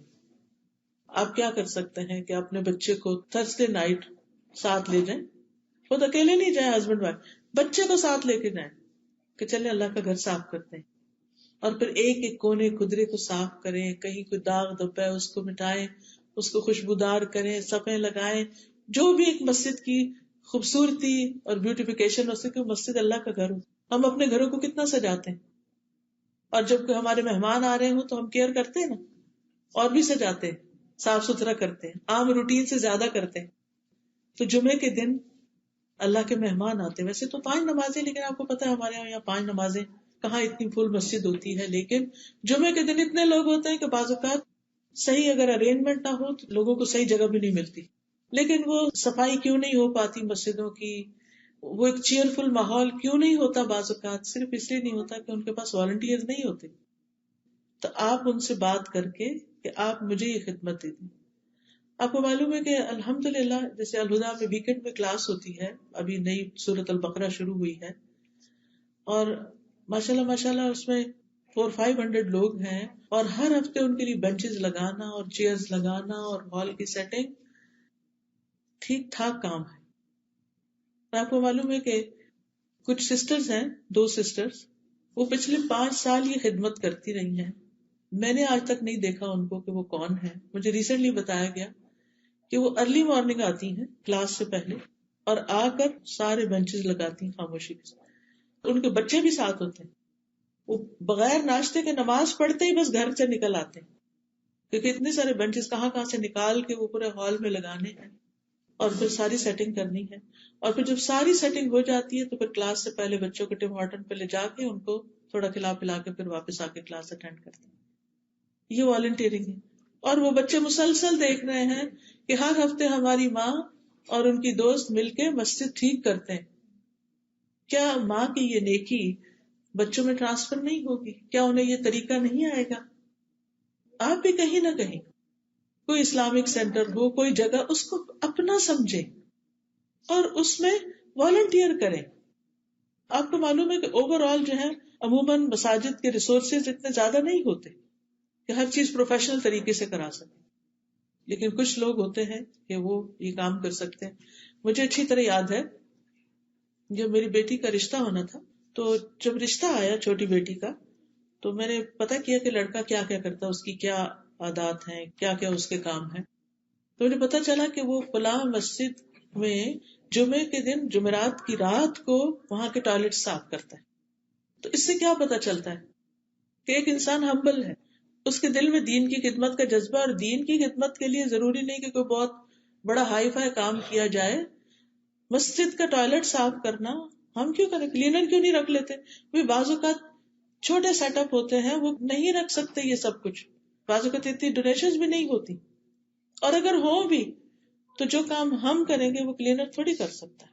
آپ کیا کر سکتے ہیں کہ اپنے بچے کو تھرسڈے نائٹ ساتھ لے جائیں، خود اکیلے نہیں جائیں، ہسبینڈ وائف، بچے کو ساتھ لے کے جائیں کہ چلے اللہ کا گھر صاف کرتے ہیں. اور پھر ایک ایک کونے خدرے کو صاف کریں، کہیں کوئی داغ دھبا ہے اس کو مٹائیں، اس کو خوشبودار کریں، صفیں لگائیں. جو بھی ایک مسجد کی خوبصورتی اور بیوٹیفیکیشن ہو سکے، مسجد اللہ کا گھر ہو. ہم اپنے گھروں کو کتنا سجاتے ہیں، اور جب کوئی ہمارے مہمان آ رہے ہوں تو ہم کیئر کرتے ہیں نا، اور بھی سجاتے ہیں، صاف ستھرا کرتے ہیں، عام روٹین سے زیادہ کرتے ہیں. تو جمعے کے دن اللہ کے مہمان آتے ہیں. ویسے تو 5 نمازیں، لیکن آپ کو پتا ہے ہمارے یہاں 5 نمازیں کہاں اتنی فل مسجد ہوتی ہے، لیکن جمعے کے دن اتنے لوگ ہوتے ہیں کہ بعض اوقات صحیح اگر ارینجمنٹ نہ ہو تو لوگوں کو صحیح جگہ بھی نہیں ملتی. لیکن وہ صفائی کیوں نہیں ہو پاتی مسجدوں کی، وہ ایک چیئرفل ماحول کیوں نہیں ہوتا بعض اوقات؟ صرف اس لیے نہیں ہوتا کہ ان کے پاس والنٹیئر نہیں ہوتے. تو آپ ان سے بات کر کے کہ آپ مجھے یہ خدمت دے دیں. آپ کو معلوم ہے کہ الحمدللہ جیسے الہدا میں ویکینڈ میں کلاس ہوتی ہے، ابھی نئی سورۃ البقرہ شروع ہوئی ہے، اور ماشاءاللہ اس میں 400-500 لوگ ہیں، اور ہر ہفتے ان کے لیے بینچز لگانا اور چیئرز لگانا اور ہال کی سیٹنگ ٹھیک ٹھاک کام ہے. اور آپ کو معلوم ہے کہ کچھ سسٹرز ہیں، 2 سسٹرز، وہ پچھلے 5 سال یہ خدمت کرتی رہی ہیں. میں نے آج تک نہیں دیکھا ان کو کہ وہ کون ہے. مجھے ریسنٹلی بتایا گیا کہ وہ ارلی مارننگ آتی ہیں کلاس سے پہلے اور آ کر سارے بینچز لگاتی ہیں خاموشی کے ساتھ. ان کے بچے بھی ساتھ ہوتے ہیں. وہ بغیر ناشتے کے نماز پڑھتے ہی بس گھر سے نکل آتے ہیں، کیونکہ اتنے سارے بینچز کہاں سے نکال کے وہ پورے ہال میں لگانے ہیں اور پھر ساری سیٹنگ کرنی ہے. اور پھر جب ساری سیٹنگ ہو جاتی ہے تو پھر کلاس سے پہلے بچوں کو ٹم ہارٹن پہ لے جا کے ان کو تھوڑا کھلا پلا کے پھر واپس آ کے کلاس اٹینڈ کرتے ہیں. یہ والنٹیئرنگ ہے. اور وہ بچے مسلسل دیکھ رہے ہیں کہ ہر ہفتے ہماری ماں اور ان کی دوست مل کے مسجد ٹھیک کرتے ہیں. کیا ماں کی یہ نیکی بچوں میں ٹرانسفر نہیں ہوگی؟ کیا انہیں یہ طریقہ نہیں آئے گا؟ آپ بھی کہیں نہ کہیں کوئی اسلامک سینٹر ہو، کوئی جگہ، اس کو اپنا سمجھے اور اس میں والنٹیئر کریں. آپ کو معلوم ہے کہ اوور آل جو ہے عموماً مساجد کے ریسورسز اتنے زیادہ نہیں ہوتے کہ ہر چیز پروفیشنل طریقے سے کرا سکیں، لیکن کچھ لوگ ہوتے ہیں کہ وہ یہ کام کر سکتے ہیں. مجھے اچھی طرح یاد ہے جب میری بیٹی کا رشتہ ہونا تھا، تو جب رشتہ آیا چھوٹی بیٹی کا، تو میں نے پتا کیا کہ لڑکا کیا کیا کرتا ہے، اس کی کیا عادات ہیں، کیا کیا اس کے کام ہیں. تو مجھے پتا چلا کہ وہ فلاں مسجد میں جمعے کے دن جمعرات کی رات کو وہاں کے ٹوائلٹ صاف کرتا ہے. تو اس سے کیا پتا چلتا ہے کہ ایک انسان ہمبل ہے، اس کے دل میں دین کی خدمت کا جذبہ، اور دین کی خدمت کے لیے ضروری نہیں کہ کوئی بہت بڑا ہائی فائی کام کیا جائے. مسجد کا ٹوائلٹ صاف کرنا ہم کیوں کریں؟ کلینر کیوں نہیں رکھ لیتے؟ بعض اوقات چھوٹے سیٹ اپ ہوتے ہیں، وہ نہیں رکھ سکتے یہ سب کچھ، بعض اوقات اتنی ڈونیشن بھی نہیں ہوتی، اور اگر ہو بھی تو جو کام ہم کریں گے وہ کلینر تھوڑی کر سکتا ہے.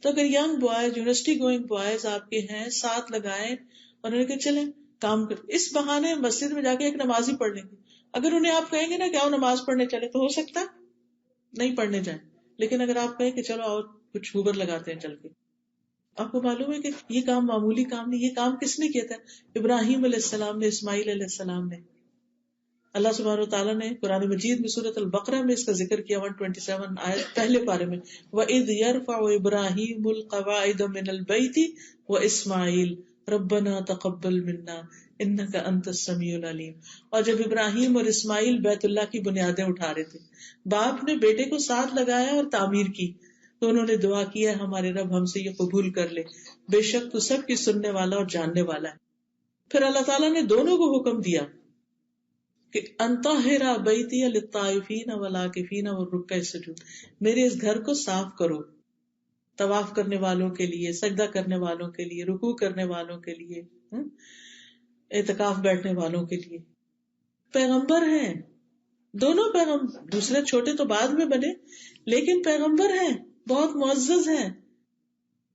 تو اگر young boys, university going boys آپ کے ہیں، ساتھ لگائیں اور انہیں کہ چلیں کام کر، اس بہانے مسجد میں جا کے ایک نماز ہی پڑھ لیں گے. اگر انہیں آپ کہیں گے نا کہ آؤ نماز پڑھنے چلے، تو ہو سکتا نہیں پڑھنے جائیں. لیکن اگر آپ کہیں کہ چلو آؤ کچھ ہوبر لگاتے ہیں چل کے. آپ کو معلوم ہے کہ یہ کام معمولی کام نہیں. یہ کام کس نے کیا تھا؟ ابراہیم علیہ السلام نے، اسماعیل علیہ السلام نے. اللہ سبحانہ وتعالیٰ نے قرآن مجید میں سورۃ البقرہ میں اس کا ذکر کیا 127 آیت پہلے پارے میں، وَإِذْ يَرْفَعُ إِبْرَاهِيمُ الْقَوَاعِدَ مِنَ الْبَيْتِ وَإِسْمَاعِيلُ رَبَّنَا تَقَبَّلْ مِنَّا إِنَّكَ أَنْتَ السَّمِيعُ الْعَلِيمُ. اور جب ابراہیم اور اسماعیل بیت اللہ کی بنیادیں اٹھا رہے تھے، باپ نے بیٹے کو ساتھ لگایا اور تعمیر کی، تو انہوں نے دعا کیا ہمارے رب ہم سے یہ قبول کر لے، بے شک تو سب کی سننے والا اور جاننے والا ہے. پھر اللہ تعالیٰ نے دونوں کو حکم دیا کہ انطہر بیتی للطائفین والعاکفین والرکع السجود، میرے اس گھر کو صاف کرو طواف کرنے والوں کے لیے، سجدہ کرنے والوں کے لیے، رکوع کرنے والوں کے لیے، اعتکاف بیٹھنے والوں کے لیے. پیغمبر ہیں دونوں، پیغمبر دوسرے چھوٹے تو بعد میں بنے، لیکن پیغمبر ہیں، بہت معزز ہیں،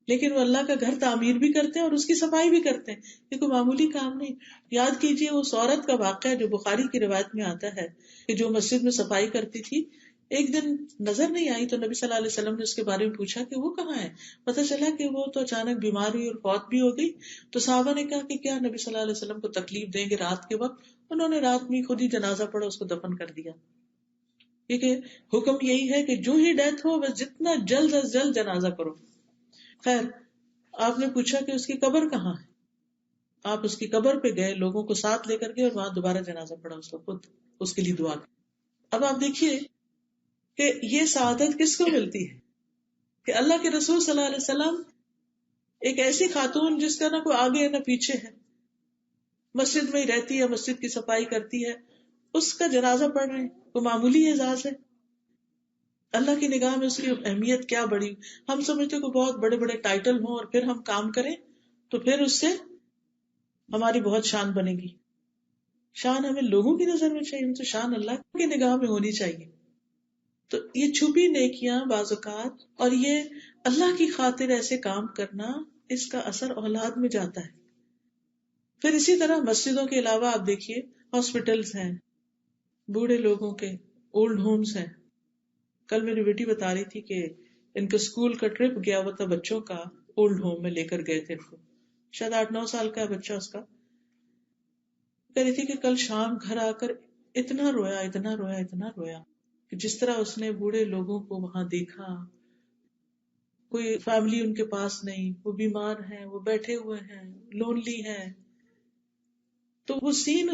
لیکن وہ اللہ کا گھر تعمیر بھی کرتے ہیں اور اس کی صفائی بھی کرتے ہیں. یہ کوئی معمولی کام نہیں. یاد کیجئے اس عورت کا واقعہ جو بخاری کی روایت میں آتا ہے کہ جو مسجد میں صفائی کرتی تھی، ایک دن نظر نہیں آئی تو نبی صلی اللہ علیہ وسلم نے اس کے بارے میں پوچھا کہ وہ کہاں ہے. پتہ چلا کہ وہ تو اچانک بیمار ہوئی اور فوت بھی ہو گئی. تو صحابہ نے کہا کہ کیا نبی صلی اللہ علیہ وسلم کو تکلیف دیں گے رات کے وقت؟ انہوں نے رات میں خود ہی جنازہ پڑھا، اس کو دفن کر دیا. کیونکہ حکم یہی ہے کہ جو ہی ڈیتھ ہو بس جتنا جلد از جلد جنازہ کرو. خیر، آپ نے پوچھا کہ اس کی قبر کہاں ہے، آپ اس کی قبر پہ گئے، لوگوں کو ساتھ لے کر گئے اور وہاں دوبارہ جنازہ پڑھا، اس کو خود اس کے لیے دعا کی. اب آپ دیکھیے کہ یہ سعادت کس کو ملتی ہے کہ اللہ کے رسول صلی اللہ علیہ وسلم ایک ایسی خاتون جس کا نہ کوئی آگے نہ پیچھے ہے، مسجد میں ہی رہتی ہے، مسجد کی صفائی کرتی ہے، اس کا جنازہ پڑھ رہے ہیں، وہ معمولی اعزاز ہے؟ اللہ کی نگاہ میں اس کی اہمیت کیا بڑی. ہم سمجھتے کہ بہت بڑے بڑے ٹائٹل ہوں اور پھر ہم کام کریں تو پھر اس سے ہماری بہت شان بنے گی. شان ہمیں لوگوں کی نظر میں چاہیے، تو شان اللہ کی نگاہ میں ہونی چاہیے. تو یہ چھپی نیکیاں بعض اوقات اور یہ اللہ کی خاطر ایسے کام کرنا، اس کا اثر اولاد میں جاتا ہے. پھر اسی طرح مسجدوں کے علاوہ آپ دیکھیے ہاسپٹلز ہیں، بوڑھے لوگوں کے اولڈ ہومز ہیں. کل میری بیٹی بتا رہی تھی کہ ان کے اسکول کا ٹرپ گیا ہوا تھا بچوں کا، اولڈ ہوم میں لے کر گئے تھے ان کو، شاید 8-9 سال کا ہے بچہ اس کا. کہہ رہی تھی کہ کل شام گھر آ کر اتنا رویا اتنا رویا اتنا رویا کہ جس طرح اس نے بوڑھے لوگوں کو وہاں دیکھا، کوئی فیملی ان کے پاس نہیں، وہ بیمار ہیں، وہ بیٹھے ہوئے ہیں، لونلی ہیں. تو وہ سین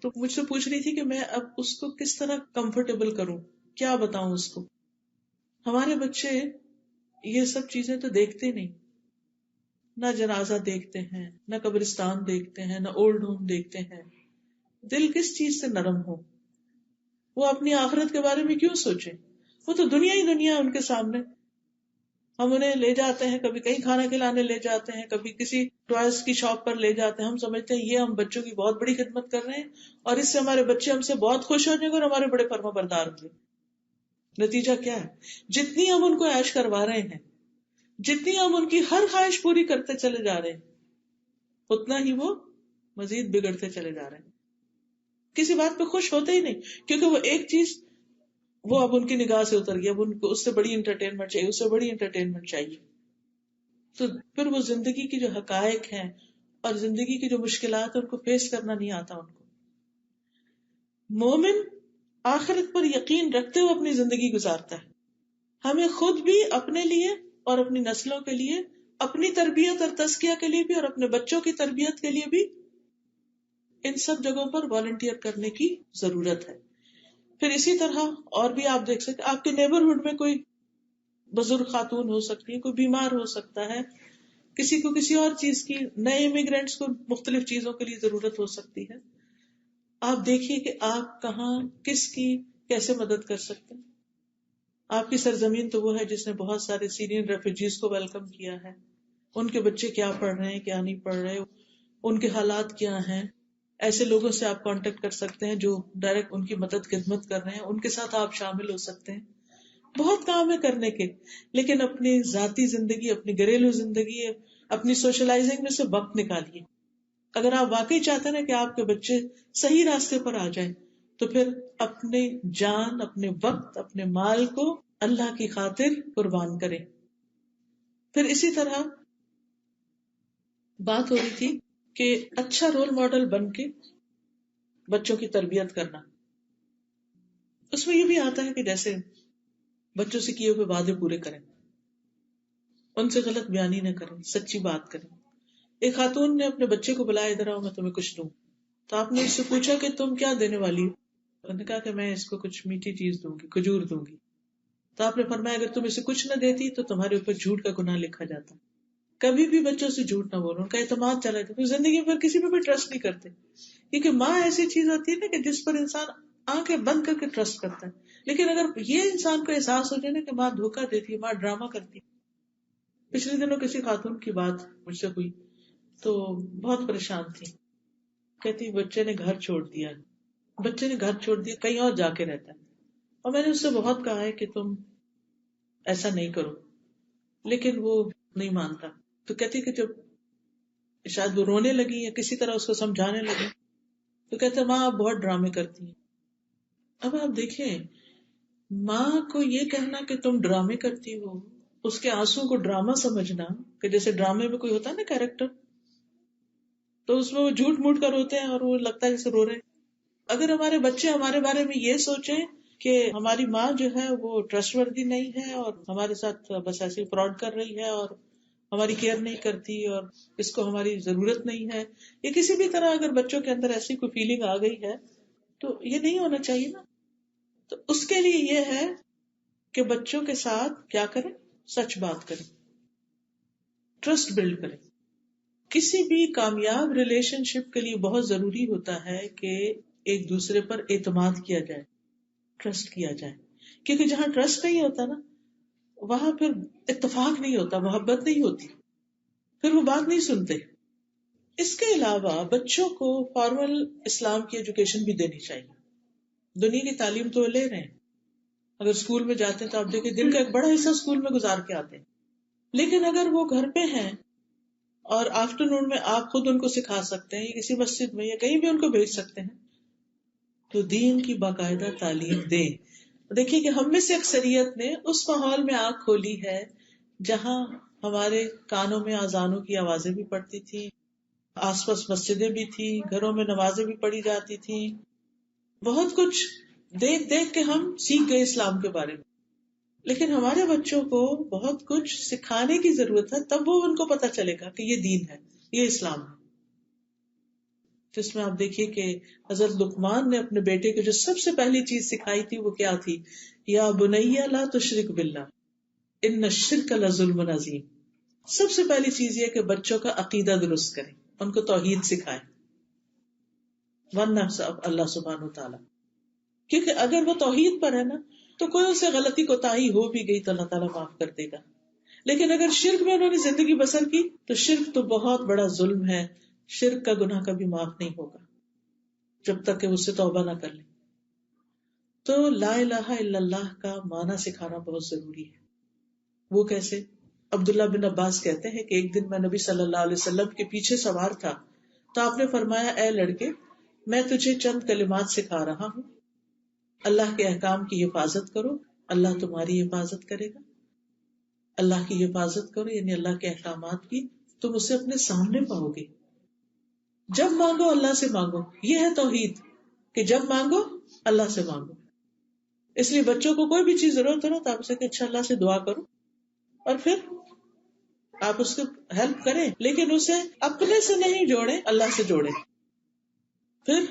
تو مجھ سے پوچھ رہی تھی کہ میں اب اس کو کس طرح کمفرٹیبل کروں، کیا بتاؤں اس کو. ہمارے بچے یہ سب چیزیں تو دیکھتے نہیں، نہ جنازہ دیکھتے ہیں، نہ قبرستان دیکھتے ہیں، نہ اولڈ ہوم دیکھتے ہیں. دل کس چیز سے نرم ہو؟ وہ اپنی آخرت کے بارے میں کیوں سوچے؟ وہ تو دنیا ہی دنیا ان کے سامنے. ہم انہیں لے جاتے ہیں، کبھی کہیں کھانا کھلانے لے جاتے ہیں، کبھی کسی ٹوائز کی شاپ پر لے جاتے ہیں. ہم سمجھتے ہیں یہ ہم بچوں کی بہت بڑی خدمت کر رہے ہیں اور اس سے ہمارے بچے ہم سے بہت خوش ہو جائیں گے اور ہمارے بڑے فرما بردار ہوں گے. نتیجہ کیا ہے؟ جتنی ہم ان کو عیش کروا رہے ہیں، جتنی ہم ان کی ہر خواہش پوری کرتے چلے جا رہے ہیں، اتنا ہی وہ مزید بگڑتے چلے جا رہے ہیں. کسی بات پہ خوش ہوتے ہی نہیں، کیونکہ وہ ایک چیز وہ اب ان کی نگاہ سے اتر گیا، اب ان کو اس سے بڑی انٹرٹینمنٹ چاہیے، اس سے بڑی انٹرٹینمنٹ چاہیے. تو پھر وہ زندگی کی جو حقائق ہیں اور زندگی کی جو مشکلات ہیں ان کو فیس کرنا نہیں آتا ان کو. مومن آخرت پر یقین رکھتے ہوئے اپنی زندگی گزارتا ہے. ہمیں خود بھی اپنے لیے اور اپنی نسلوں کے لیے، اپنی تربیت اور تزکیہ کے لیے بھی اور اپنے بچوں کی تربیت کے لیے بھی ان سب جگہوں پر والنٹیئر کرنے کی ضرورت ہے. پھر اسی طرح اور بھی آپ دیکھ سکتے، آپ کے نیبرہڈ میں کوئی بزرگ خاتون ہو سکتی ہے، کوئی بیمار ہو سکتا ہے، کسی کو کسی اور چیز کی، نئے امیگرینٹس کو مختلف چیزوں کے لیے ضرورت ہو سکتی ہے. آپ دیکھیے کہ آپ کہاں کس کی کیسے مدد کر سکتے ہیں. آپ کی سرزمین تو وہ ہے جس نے بہت سارے سیرین ریفیوجیز کو ویلکم کیا ہے. ان کے بچے کیا پڑھ رہے ہیں، کیا نہیں پڑھ رہے، ان کے حالات کیا ہیں. ایسے لوگوں سے آپ کانٹیکٹ کر سکتے ہیں جو ڈائریکٹ ان کی مدد خدمت کر رہے ہیں، ان کے ساتھ آپ شامل ہو سکتے ہیں. بہت کام ہے کرنے کے، لیکن اپنی ذاتی زندگی، اپنی گھریلو زندگی، اپنی سوشلائزنگ میں سے وقت نکالیے. اگر آپ واقعی چاہتے ہیں کہ آپ کے بچے صحیح راستے پر آ جائیں تو پھر اپنے جان، اپنے وقت، اپنے مال کو اللہ کی خاطر قربان کریں. پھر اسی طرح بات ہو رہی تھی کہ اچھا رول ماڈل بن کے بچوں کی تربیت کرنا. اس میں یہ بھی آتا ہے کہ جیسے بچوں سے کیے ہوئے وعدے پورے کریں، ان سے غلط بیانی نہ کریں، سچی بات کریں. ایک خاتون نے اپنے بچے کو بلایا، ادھر آؤ میں تمہیں کچھ دوں. تو آپ نے اس سے پوچھا کہ تم کیا دینے والی ہو؟ انہوں نے کہا کہ میں اس کو کچھ میٹھی چیز دوں گی، کھجور دوں گی. تو آپ نے فرمایا اگر تم اسے کچھ نہ دیتی تو تمہارے اوپر جھوٹ کا گناہ لکھا جاتا. کبھی بھی بچوں سے جھوٹ نہ بولو، ان کا اعتماد چلا جاتا ہے. زندگی پر کسی پہ بھی ٹرسٹ نہیں کرتے، کیونکہ ماں ایسی چیز ہوتی ہے نا کہ جس پر انسان آنکھیں بند کر کے ٹرسٹ کرتا ہے. لیکن اگر یہ انسان کو احساس ہو جائے نا کہ ماں دھوکہ دیتی ہے، ماں ڈرامہ کرتی ہے. پچھلے دنوں کسی خاتون کی بات مجھ سے ہوئی تو بہت پریشان تھی. کہتی بچے نے گھر چھوڑ دیا، بچے نے گھر چھوڑ دیا، کہیں اور جا کے رہتا ہے. اور میں نے اس سے بہت کہا ہے کہ تم ایسا نہیں کرو، لیکن وہ نہیں مانتا. تو کہتی کہ جب شاید وہ رونے لگی یا کسی طرح اس کو سمجھانے لگی تو کہتے ماں آپ بہت ڈرامے کرتی ہیں. اب آپ دیکھیں، ماں کو یہ کہنا کہ تم ڈرامے کرتی ہو، اس کے آنسو کو ڈرامہ سمجھنا، کہ جیسے ڈرامے میں کوئی ہوتا ہے نا کیریکٹر، تو اس میں وہ جھوٹ موٹ کر روتے ہیں اور وہ لگتا ہے جیسے رو رہے ہیں. اگر ہمارے بچے ہمارے بارے میں یہ سوچیں کہ ہماری ماں جو ہے وہ ٹرسٹ وردی نہیں ہے اور ہمارے ساتھ بس ایسی فراڈ کر رہی ہے اور ہماری کیئر نہیں کرتی اور اس کو ہماری ضرورت نہیں ہے، یا کسی بھی طرح اگر بچوں کے اندر ایسی کوئی فیلنگ آ گئی ہے تو یہ نہیں ہونا چاہیے نا. تو اس کے لیے یہ ہے کہ بچوں کے ساتھ کیا کریں، سچ بات کریں، ٹرسٹ بلڈ کریں. کسی بھی کامیاب ریلیشن شپ کے لیے بہت ضروری ہوتا ہے کہ ایک دوسرے پر اعتماد کیا جائے، ٹرسٹ کیا جائے. کیونکہ جہاں ٹرسٹ نہیں ہوتا نا، وہاں پھر اتفاق نہیں ہوتا، محبت نہیں ہوتی، پھر وہ بات نہیں سنتے. اس کے علاوہ بچوں کو فارمل اسلام کی ایجوکیشن بھی دینی چاہیے. دنیا کی تعلیم تو لے رہے ہیں، اگر اسکول میں جاتے ہیں تو آپ دیکھیں دن کا ایک بڑا حصہ اسکول میں گزار کے آتے ہیں. لیکن اگر وہ گھر پہ ہیں اور آفٹر نون میں آپ خود ان کو سکھا سکتے ہیں، یا کسی مسجد میں یا کہیں بھی ان کو بھیج سکتے ہیں، تو دین کی باقاعدہ تعلیم دیں. دیکھیے کہ ہم میں سے اکثریت نے اس ماحول میں آنکھ کھولی ہے جہاں ہمارے کانوں میں اذانوں کی آوازیں بھی پڑتی تھی، آس پاس مسجدیں بھی تھی، گھروں میں نمازیں بھی پڑھی جاتی تھی. بہت کچھ دیکھ دیکھ کے ہم سیکھ گئے اسلام کے بارے میں. لیکن ہمارے بچوں کو بہت کچھ سکھانے کی ضرورت ہے، تب وہ ان کو پتا چلے گا کہ یہ دین ہے، یہ اسلام ہے. جس میں آپ دیکھیے کہ حضرت لقمان نے اپنے بیٹے کو جو سب سے پہلی چیز سکھائی تھی وہ کیا تھی؟ یا بنی لا تشرک باللہ ان الشرک لظلم عظیم. سب سے پہلی چیز یہ کہ بچوں کا عقیدہ درست کریں، ان کو توحید سکھائیں، ورنہ اللہ سبحانہ وتعالی. کیونکہ اگر وہ توحید پر ہے نا تو کوئی ان سے غلطی کوتاہی ہو بھی گئی تو اللہ تعالیٰ معاف کر دے گا. لیکن اگر شرک میں انہوں نے زندگی بسر کی تو شرک تو بہت بڑا ظلم ہے، شرک کا گناہ کبھی معاف نہیں ہوگا جب تک کہ اس سے توبہ نہ کر لیں. تو لا الہ الا اللہ کا معنی سکھانا بہت ضروری ہے. وہ کیسے؟ عبداللہ بن عباس کہتے ہیں کہ ایک دن میں نبی صلی اللہ علیہ وسلم کے پیچھے سوار تھا تو آپ نے فرمایا، اے لڑکے، میں تجھے چند کلمات سکھا رہا ہوں. اللہ کے احکام کی حفاظت کرو، اللہ تمہاری حفاظت کرے گا. اللہ کی حفاظت کرو یعنی اللہ کے احکامات کی، تم اسے اپنے سامنے پاؤ گے. جب مانگو اللہ سے مانگو، یہ ہے توحید کہ جب مانگو اللہ سے مانگو. اس لیے بچوں کو کوئی بھی چیز ضرورت ہو نا تو آپ اسے کہ اچھا اللہ سے دعا کرو، اور پھر آپ اس کو ہیلپ کریں، لیکن اسے اپنے سے نہیں جوڑیں، اللہ سے جوڑیں. پھر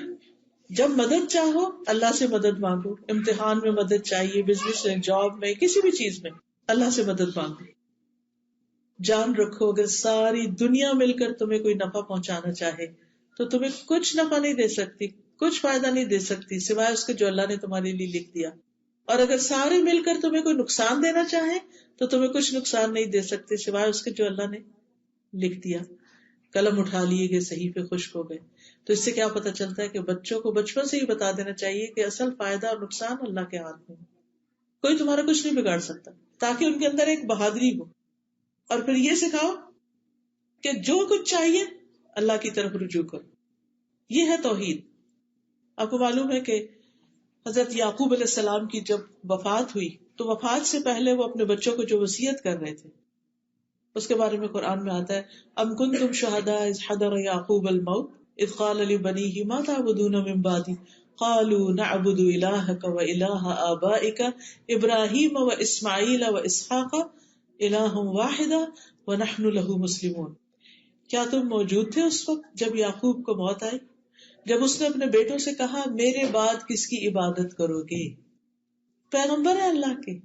جب مدد چاہو اللہ سے مدد مانگو. امتحان میں مدد چاہیے، بزنس میں، جاب میں، کسی بھی چیز میں اللہ سے مدد مانگو. جان رکھو اگر ساری دنیا مل کر تمہیں کوئی نفع پہنچانا چاہے تو تمہیں کچھ نفع نہیں دے سکتی، کچھ فائدہ نہیں دے سکتی سوائے اس کے جو اللہ نے تمہارے لیے لکھ دیا. اور اگر سارے مل کر تمہیں کوئی نقصان دینا چاہے تو تمہیں کچھ نقصان نہیں دے سکتے سوائے اس کے جو اللہ نے لکھ دیا. قلم اٹھا لیے گئے، صحیفے خشک ہو گئے. تو اس سے کیا پتہ چلتا ہے کہ بچوں کو بچپن سے ہی بتا دینا چاہیے کہ اصل فائدہ اور نقصان اللہ کے ہاتھ میں، کوئی تمہارا کچھ نہیں بگاڑ سکتا، تاکہ ان کے اندر ایک بہادری ہو. اور پھر یہ سکھاؤ کہ جو کچھ چاہیے اللہ کی طرف رجوع کرو. یہ ہے توحید. آپ کو معلوم ہے کہ حضرت یعقوب علیہ السلام کی جب وفات ہوئی تو وفات سے پہلے وہ اپنے بچوں کو جو وصیت کر رہے تھے اس کے بارے میں قرآن میں آتا ہے، ام کنتم شہداء اذ حضر یعقوب الموت اذ قال لبنیہ ما تعبدون من بعدی قالوا نعبد الہک و الہ آبائک ابراہیم و اسماعیل و اسحاق الہ واحدا ونحن لہ مسلمون. کیا تم موجود تھے اس وقت جب یعقوب کو موت آئی، جب اس نے اپنے بیٹوں سے کہا میرے بعد کس کی عبادت کرو گے؟ پیغمبر ہے اللہ کے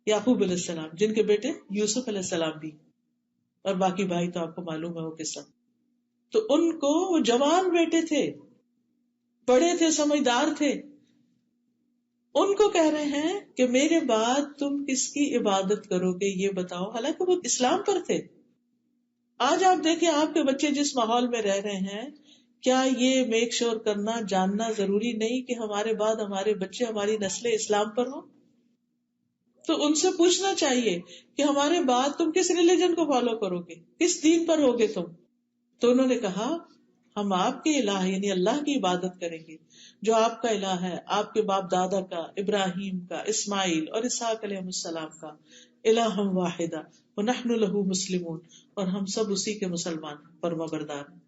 یعقوب علیہ السلام، جن کے بیٹے یوسف علیہ السلام بھی، اور باقی بھائی تو آپ کو معلوم ہے وہ قصہ. تو ان کو وہ جوان بیٹے تھے، بڑے تھے، سمجھدار تھے، ان کو کہہ رہے ہیں کہ میرے بعد تم کس کی عبادت کرو گے یہ بتاؤ، حالانکہ وہ اسلام پر تھے. آج آپ دیکھیں آپ کے بچے جس ماحول میں رہ رہے ہیں، کیا یہ میک شور کرنا جاننا ضروری نہیں کہ ہمارے بعد ہمارے بچے، ہماری نسلیں اسلام پر ہوں؟ تو ان سے پوچھنا چاہیے کہ ہمارے بعد تم کس ریلیجن کو فالو کرو گے، کس دین پر ہوگے تم؟ تو انہوں نے کہا ہم آپ کے الہ یعنی اللہ کی عبادت کریں گے جو آپ کا الہ ہے، آپ کے باپ دادا کا، ابراہیم کا، اسماعیل اور اسحاق علیہ السلام کا، الہ واحدہ ونحن لہ مسلمون، اور ہم سب اسی کے مسلمان فرما بردار ہیں.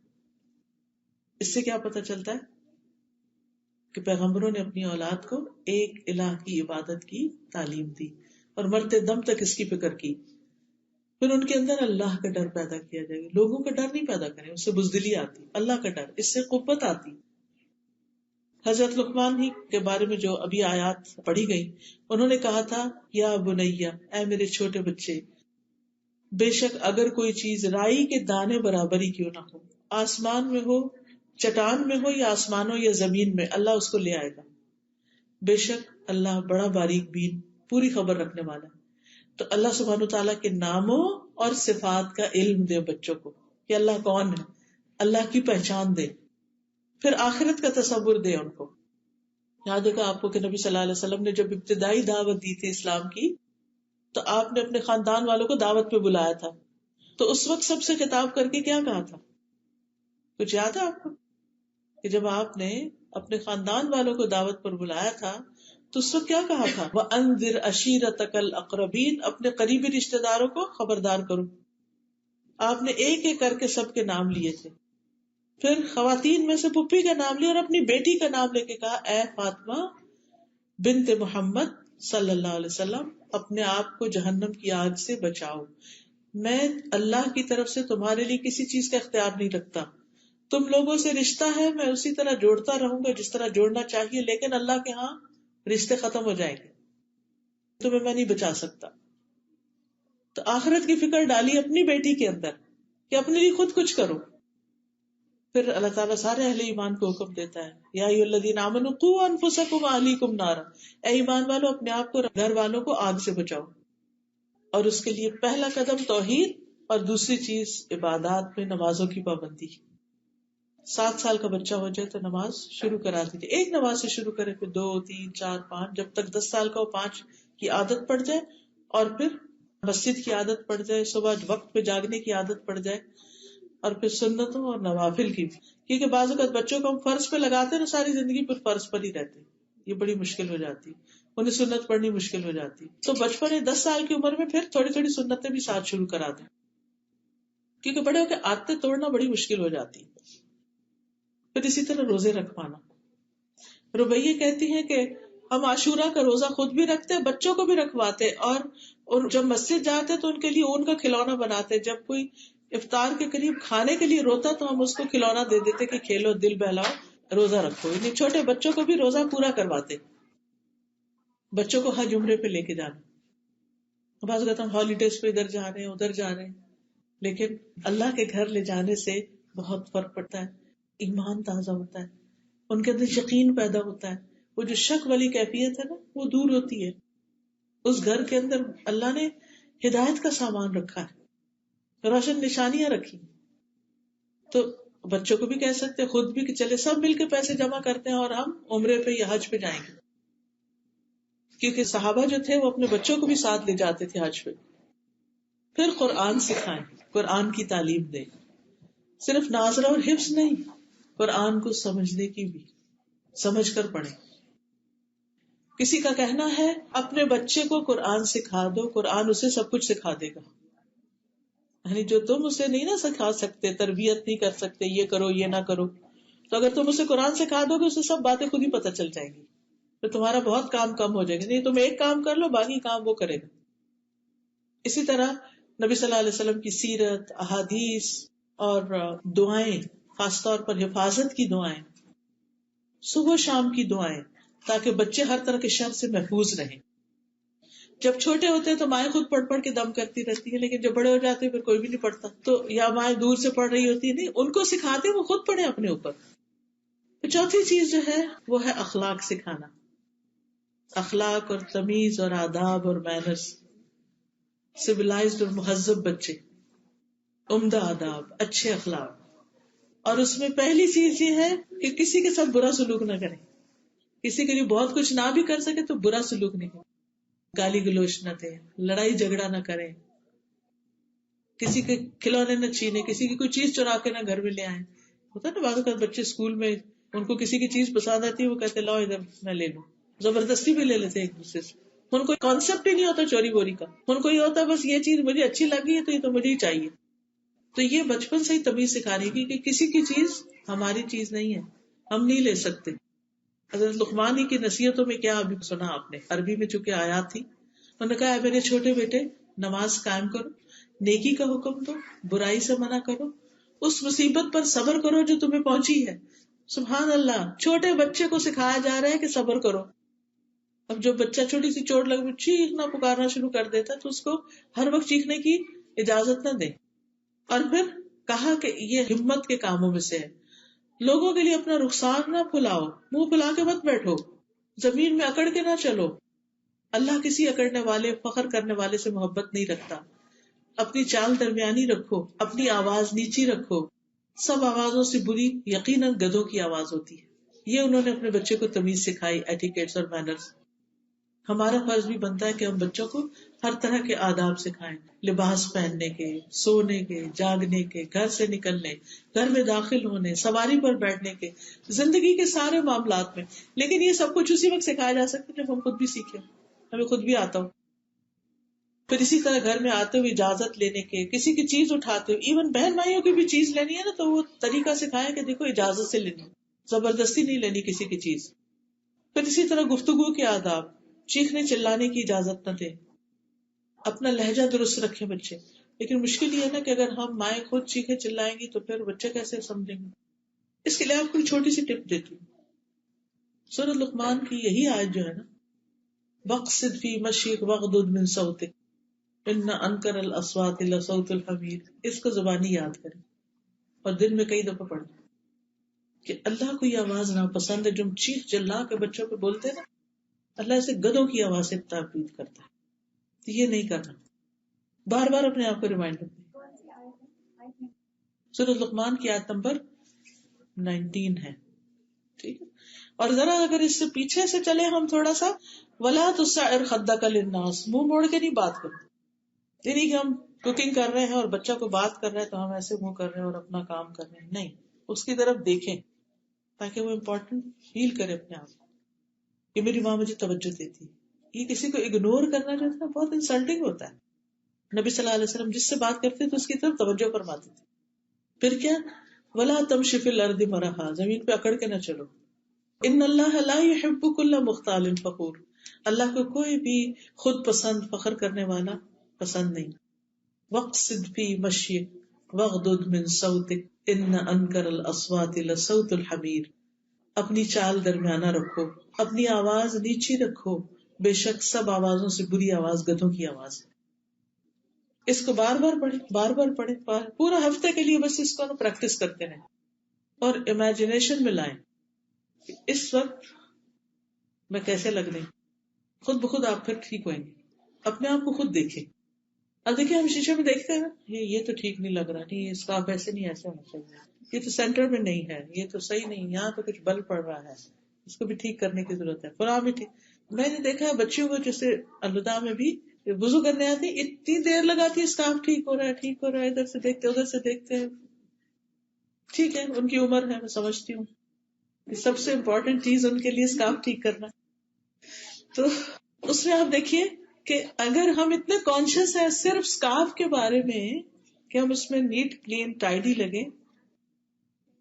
اس سے کیا پتہ چلتا ہے کہ پیغمبروں نے اپنی اولاد کو ایک الہ کی عبادت کی تعلیم دی اور مرتے دم تک اس کی فکر کی. پھر ان کے اندر اللہ کا ڈر پیدا کیا جائے گا. لوگوں کا ڈر نہیں پیدا کریں، اس سے بزدلی آتی، اللہ کا ڈر، اس سے قوت آتی. حضرت لقمان ہی کے بارے میں جو ابھی آیات پڑھی گئی، انہوں نے کہا تھا یا بنیا، اے میرے چھوٹے بچے، بے شک اگر کوئی چیز رائی کے دانے برابر ہی کیوں نہ ہو، آسمان میں ہو، چٹان میں ہو، یا آسمانوں یا زمین میں، اللہ اس کو لے آئے گا. بے شک اللہ بڑا باریک بین، پوری خبر رکھنے والا ہے. تو اللہ سبحانہ تعالیٰ کے ناموں اور صفات کا علم دے بچوں کو کہ اللہ کون ہے، اللہ کی پہچان دے، پھر آخرت کا تصور دے ان کو. یاد ہوگا آپ کو کہ نبی صلی اللہ علیہ وسلم نے جب ابتدائی دعوت دی تھی اسلام کی، تو آپ نے اپنے خاندان والوں کو دعوت پہ بلایا تھا. تو اس وقت سب سے خطاب کر کے کیا کہا تھا؟ کچھ یاد ہے آپ کو کہ جب آپ نے اپنے خاندان والوں کو دعوت پر بلایا تھا تو اس وقت کیا کہا تھا؟ وَأَنذِرْ عَشِيرَتَكَ الْأَقْرَبِينَ، اپنے قریبی رشتہ داروں کو خبردار کرو. آپ نے ایک ایک کر کے سب کے نام لیے تھے. پھر خواتین میں سے پھپھی کا نام لیا اور اپنی بیٹی کا نام لے کے کہا اے فاطمہ بنت محمد صلی اللہ علیہ وسلم، اپنے آپ کو جہنم کی آگ سے بچاؤ. میں اللہ کی طرف سے تمہارے لیے کسی چیز کا اختیار نہیں رکھتا. تم لوگوں سے رشتہ ہے، میں اسی طرح جوڑتا رہوں گا جس طرح جوڑنا چاہیے، لیکن اللہ کے ہاں رشتے ختم ہو جائیں گے، تمہیں میں نہیں بچا سکتا. تو آخرت کی فکر ڈالی اپنی بیٹی کے اندر کہ اپنے لیے خود کچھ کرو. پھر اللہ تعالیٰ سارے اہل ایمان کو حکم دیتا ہے یا ایھا الذین آمنوا قوا انفسکم واہلیکم نارا، اے ایمان والو اپنے آپ کو گھر والوں کو آگ سے بچاؤ. اور اس کے لیے پہلا قدم توحید اور دوسری چیز عبادات میں نمازوں کی پابندی. 7 سال کا بچہ ہو جائے تو نماز شروع کرا دی تھی، ایک نماز سے شروع کرے، پھر 2 3 4 5، جب تک 10 سال کا ہو 5 کی عادت پڑ جائے، اور پھر مسجد کی عادت پڑ جائے، صبح وقت پہ جاگنے کی عادت پڑ جائے، اور پھر سنتوں اور نوافل کی بھی. کیونکہ بعض اوقات بچوں کو ہم فرض پہ لگاتے ہیں نا، ساری زندگی پھر فرض پر ہی رہتے، یہ بڑی مشکل ہو جاتی، انہیں سنت پڑھنی مشکل ہو جاتی. تو بچپن میں 10 سال کی عمر میں پھر تھوڑی تھوڑی سنتیں بھی ساتھ شروع کرا دیں، کیونکہ بڑے ہو کے عادتیں توڑنا بڑی مشکل ہو جاتی. پھر اسی طرح روزے رکھوانا. ربیہ کہتی ہیں کہ ہم عاشورہ کا روزہ خود بھی رکھتے، بچوں کو بھی رکھواتے، اور جب مسجد جاتے تو ان کے لیے اون کا کھلونا بناتے. جب کوئی افطار کے قریب کھانے کے لیے روتا تو ہم اس کو کھلونا دے دیتے کہ کھیلو، دل بہلاؤ، روزہ رکھو. یعنی چھوٹے بچوں کو بھی روزہ پورا کرواتے. بچوں کو حج عمرے پہ لے کے جانا. بعض اوقات ہم ہالیڈیز پہ ادھر جا رہے ہیں ادھر جا رہے ہیں، لیکن اللہ کے گھر لے جانے سے بہت فرق پڑتا ہے. ایمان تازہ ہوتا ہے، ان کے اندر یقین پیدا ہوتا ہے، وہ جو شک والی کیفیت ہے نا وہ دور ہوتی ہے. اس گھر کے اندر اللہ نے ہدایت کا سامان رکھا ہے، روشن نشانیاں رکھی. تو بچوں کو بھی کہہ سکتے، خود بھی کہ چلے سب مل کے پیسے جمع کرتے ہیں اور ہم عمرے پہ یا حج پہ جائیں گے. کیونکہ صحابہ جو تھے وہ اپنے بچوں کو بھی ساتھ لے جاتے تھے حج پہ. پھر قرآن سکھائیں، قرآن کی تعلیم دیں، صرف ناظرہ اور حفظ نہیں، قرآن کو سمجھنے کی بھی، سمجھ کر پڑھیں. کسی کا کہنا ہے اپنے بچے کو قرآن سکھا دو، قرآن اسے سب کچھ سکھا دے گا. یعنی جو تم اسے نہیں نہ سکھا سکتے، تربیت نہیں کر سکتے، یہ کرو یہ نہ کرو، تو اگر تم اسے قرآن سکھا دو گے اسے سب باتیں خود ہی پتہ چل جائیں گی، تو تمہارا بہت کام کم ہو جائے گا. نہیں تم ایک کام کر لو، باقی کام وہ کرے گا. اسی طرح نبی صلی اللہ علیہ وسلم کی سیرت، احادیث اور دعائیں، خاص طور پر حفاظت کی دعائیں، صبح شام کی دعائیں، تاکہ بچے ہر طرح کے شر سے محفوظ رہیں. جب چھوٹے ہوتے ہیں تو مائیں خود پڑھ پڑھ کے دم کرتی رہتی ہیں، لیکن جب بڑے ہو جاتے ہیں پھر کوئی بھی نہیں پڑھتا، تو یا مائیں دور سے پڑھ رہی ہوتی ہے، نہیں ان کو سکھاتے وہ خود پڑھیں اپنے اوپر. چوتھی چیز جو ہے وہ ہے اخلاق سکھانا، اخلاق اور تمیز اور آداب اور مینرز. سویلائزڈ اور مہذب بچے، عمدہ آداب، اچھے اخلاق. اور اس میں پہلی چیز یہ ہے کہ کسی کے ساتھ برا سلوک نہ کریں. کسی کے لیے بہت کچھ نہ بھی کر سکے تو برا سلوک نہیں کریں، گالی گلوچ نہ دیں، لڑائی جھگڑا نہ کریں، کسی کے کھلونے نہ چھینے، کسی کی کوئی چیز چرا کے نہ گھر میں لے آئیں. ہوتا ہے نا بعض اوقات بچے اسکول میں ان کو کسی کی چیز پسند آتی ہے، وہ کہتے لاؤ ادھر میں لے لوں، زبردستی بھی لے لیتے ایک دوسرے سے. ان کو کانسیپٹ ہی نہیں ہوتا چوری بوری کا، ان کو یہ ہوتا ہے بس یہ چیز مجھے اچھی لگی ہے تو یہ تو مجھے ہی چاہیے. تو یہ بچپن سے ہی تمیز سکھانے کی کہ کسی کی چیز ہماری چیز نہیں ہے، ہم نہیں لے سکتے. حضرت لقمان ہی کی نصیحتوں میں کیا ابھی سنا آپ نے، عربی میں چونکہ آیات تھی، انہوں نے کہا اے میرے چھوٹے بیٹے نماز قائم کرو، نیکی کا حکم دو، برائی سے منع کرو، اس مصیبت پر صبر کرو جو تمہیں پہنچی ہے. سبحان اللہ، چھوٹے بچے کو سکھایا جا رہا ہے کہ صبر کرو. اب جو بچہ چھوٹی سی چوٹ لگ چیخنا پکارنا شروع کر دیتا ہے تو اس کو ہر وقت چیخنے کی اجازت نہ دیں. اور پھر کہا کہ یہ ہمت کے کاموں میں سے ہے. لوگوں کے لیے اپنا رخسار نہ پھلاؤ، منہ پھلا کے مت بیٹھو، زمین میں اکڑ کے نہ چلو. اللہ کسی اکڑنے والے، فخر کرنے والے سے محبت نہیں رکھتا. اپنی چال درمیانی رکھو، اپنی آواز نیچی رکھو. سب آوازوں سے بری یقیناً گدھوں کی آواز ہوتی ہے. یہ انہوں نے اپنے بچے کو تمیز سکھائی، ایٹیکیٹس اور مینرز. ہمارا فرض بھی بنتا ہے کہ ہم بچوں کو ہر طرح کے آداب سکھائیں، لباس پہننے کے، سونے کے، جاگنے کے، گھر سے نکلنے، گھر میں داخل ہونے، سواری پر بیٹھنے کے، زندگی کے سارے معاملات میں. لیکن یہ سب کچھ اسی وقت سکھایا جا سکتا ہے جب ہم خود بھی سیکھیں، ہمیں خود بھی آتا ہو. پھر اسی طرح گھر میں آتے ہوئے اجازت لینے کے، کسی کی چیز اٹھاتے ہوئے، ایون بہن بھائیوں کی بھی چیز لینی ہے نا تو وہ طریقہ سکھائیں کہ دیکھو اجازت سے لینی، زبردستی نہیں لینی کسی کی چیز. پھر اسی طرح گفتگو کے آداب، چیخنے چلانے کی اجازت نہ دیں. اپنا لہجہ درست رکھے بچے. لیکن مشکل یہ ہے نا کہ اگر ہم مائیں خود چیخے چلائیں گی تو پھر بچے کیسے سمجھیں گے. اس کے لیے آپ کو چھوٹی سی ٹپ دیتی ہوں. سورۃ لقمان کی یہی آیت جو ہے نا، وَاقْصِدْ فِي مَشْيِكَ وَاغْضُضْ مِنْ صَوْتِكَ إِنَّ أَنْكَرَ الْأَصْوَاتِ لَصَوْتُ الْحَمِيرِ، اس کو زبانی یاد کریں اور دن میں کئی دفعہ پڑھیں کہ اللہ کو یہ آواز ناپسند ہے جو ہم چیخ چلا کے بچوں پہ بولتے ہیں نا. اللہ اسے گدھوں کی آواز سے تعبیر کرتا ہے. تو یہ نہیں کرنا، بار بار اپنے آپ کو ریمائنڈ کریں. سورۃ لقمان کی آیت نمبر 19 ہے. ٹھیک ہے. اور ذرا اگر اس سے پیچھے سے چلے ہم تھوڑا سا، وَلَا تُسَعِّرْ خَدَّكَ لِلنَّاسِ، منہ موڑ کے نہیں بات کرو. یہ نہیں کہ ہم کوکنگ کر رہے ہیں اور بچہ کو بات کر رہا ہے تو ہم ایسے منہ کر رہے ہیں اور اپنا کام کر رہے ہیں. نہیں، اس کی طرف دیکھیں تاکہ وہ امپورٹنٹ فیل کرے اپنے آپ کو کہ میری ماں مجھے توجہ دیتی ہے. یہ کسی کو اگنور کرنا جو ہے بہت انسلٹنگ ہوتا ہے. نبی صلی اللہ علیہ وسلم جس سے بات کرتے تو اس کی طرف توجہ فرماتے تھے. پھر کیا، وَلَا تَمْشِ فِي الْأَرْضِ مَرَحًا، زمین پہ اکڑ کے نہ چلو. ان اللہ لا يحب كل مختال فخور، اللہ کو کوئی بھی خود پسند فخر کرنے والا پسند نہیں. وَاقْصِدْ فِي مَشْيِكَ وَاغْضُضْ مِنْ صَوْتِكَ إِنَّ أَنْكَرَ الْأَصْوَاتِ لَصَوْتُ الْحَمِيرِ، اپنی چال درمیانہ رکھو، اپنی آواز نیچی رکھو، بے شک سب آوازوں سے بری آواز گدھوں کی آواز ہے. اس کو بار بار پڑھیں، بار بار پڑھیں، پورا ہفتے کے لیے بس اس کو پریکٹس کرتے رہیں اور امیجنیشن میں لائیں اس وقت میں کیسے لگ رہی. خود بخود آپ پھر ٹھیک ہوئیں گے. اپنے آپ کو خود دیکھیں. اب دیکھیں ہم شیشے میں دیکھتے ہیں نا، یہ تو ٹھیک نہیں لگ رہا، نہیں اس کا ایسے نہیں، ایسے ہونا چاہیے، یہ تو سینٹر میں نہیں ہے، یہ تو صحیح نہیں، یہاں تو کچھ بل پڑ رہا ہے، اس کو بھی ٹھیک کرنے کی ضرورت ہے، فلاں بھی ٹھیک. میں نے دیکھا ہے بچیوں کو جیسے الوداع میں بھی وضو کرنے آتی اتنی دیر لگاتی ہے، اسکارف ٹھیک ہو رہا ہے، ٹھیک ہو رہا ہے، ادھر سے دیکھتے ادھر سے دیکھتے. ٹھیک ہے ان کی عمر ہے، میں سمجھتی ہوں سب سے امپورٹنٹ چیز ان کے لیے اسکارف ٹھیک کرنا. تو اس میں آپ دیکھیے کہ اگر ہم اتنے کانشیس ہیں صرف اسکارف کے بارے میں کہ ہم اس میں نیٹ کلین ٹائڈی لگے،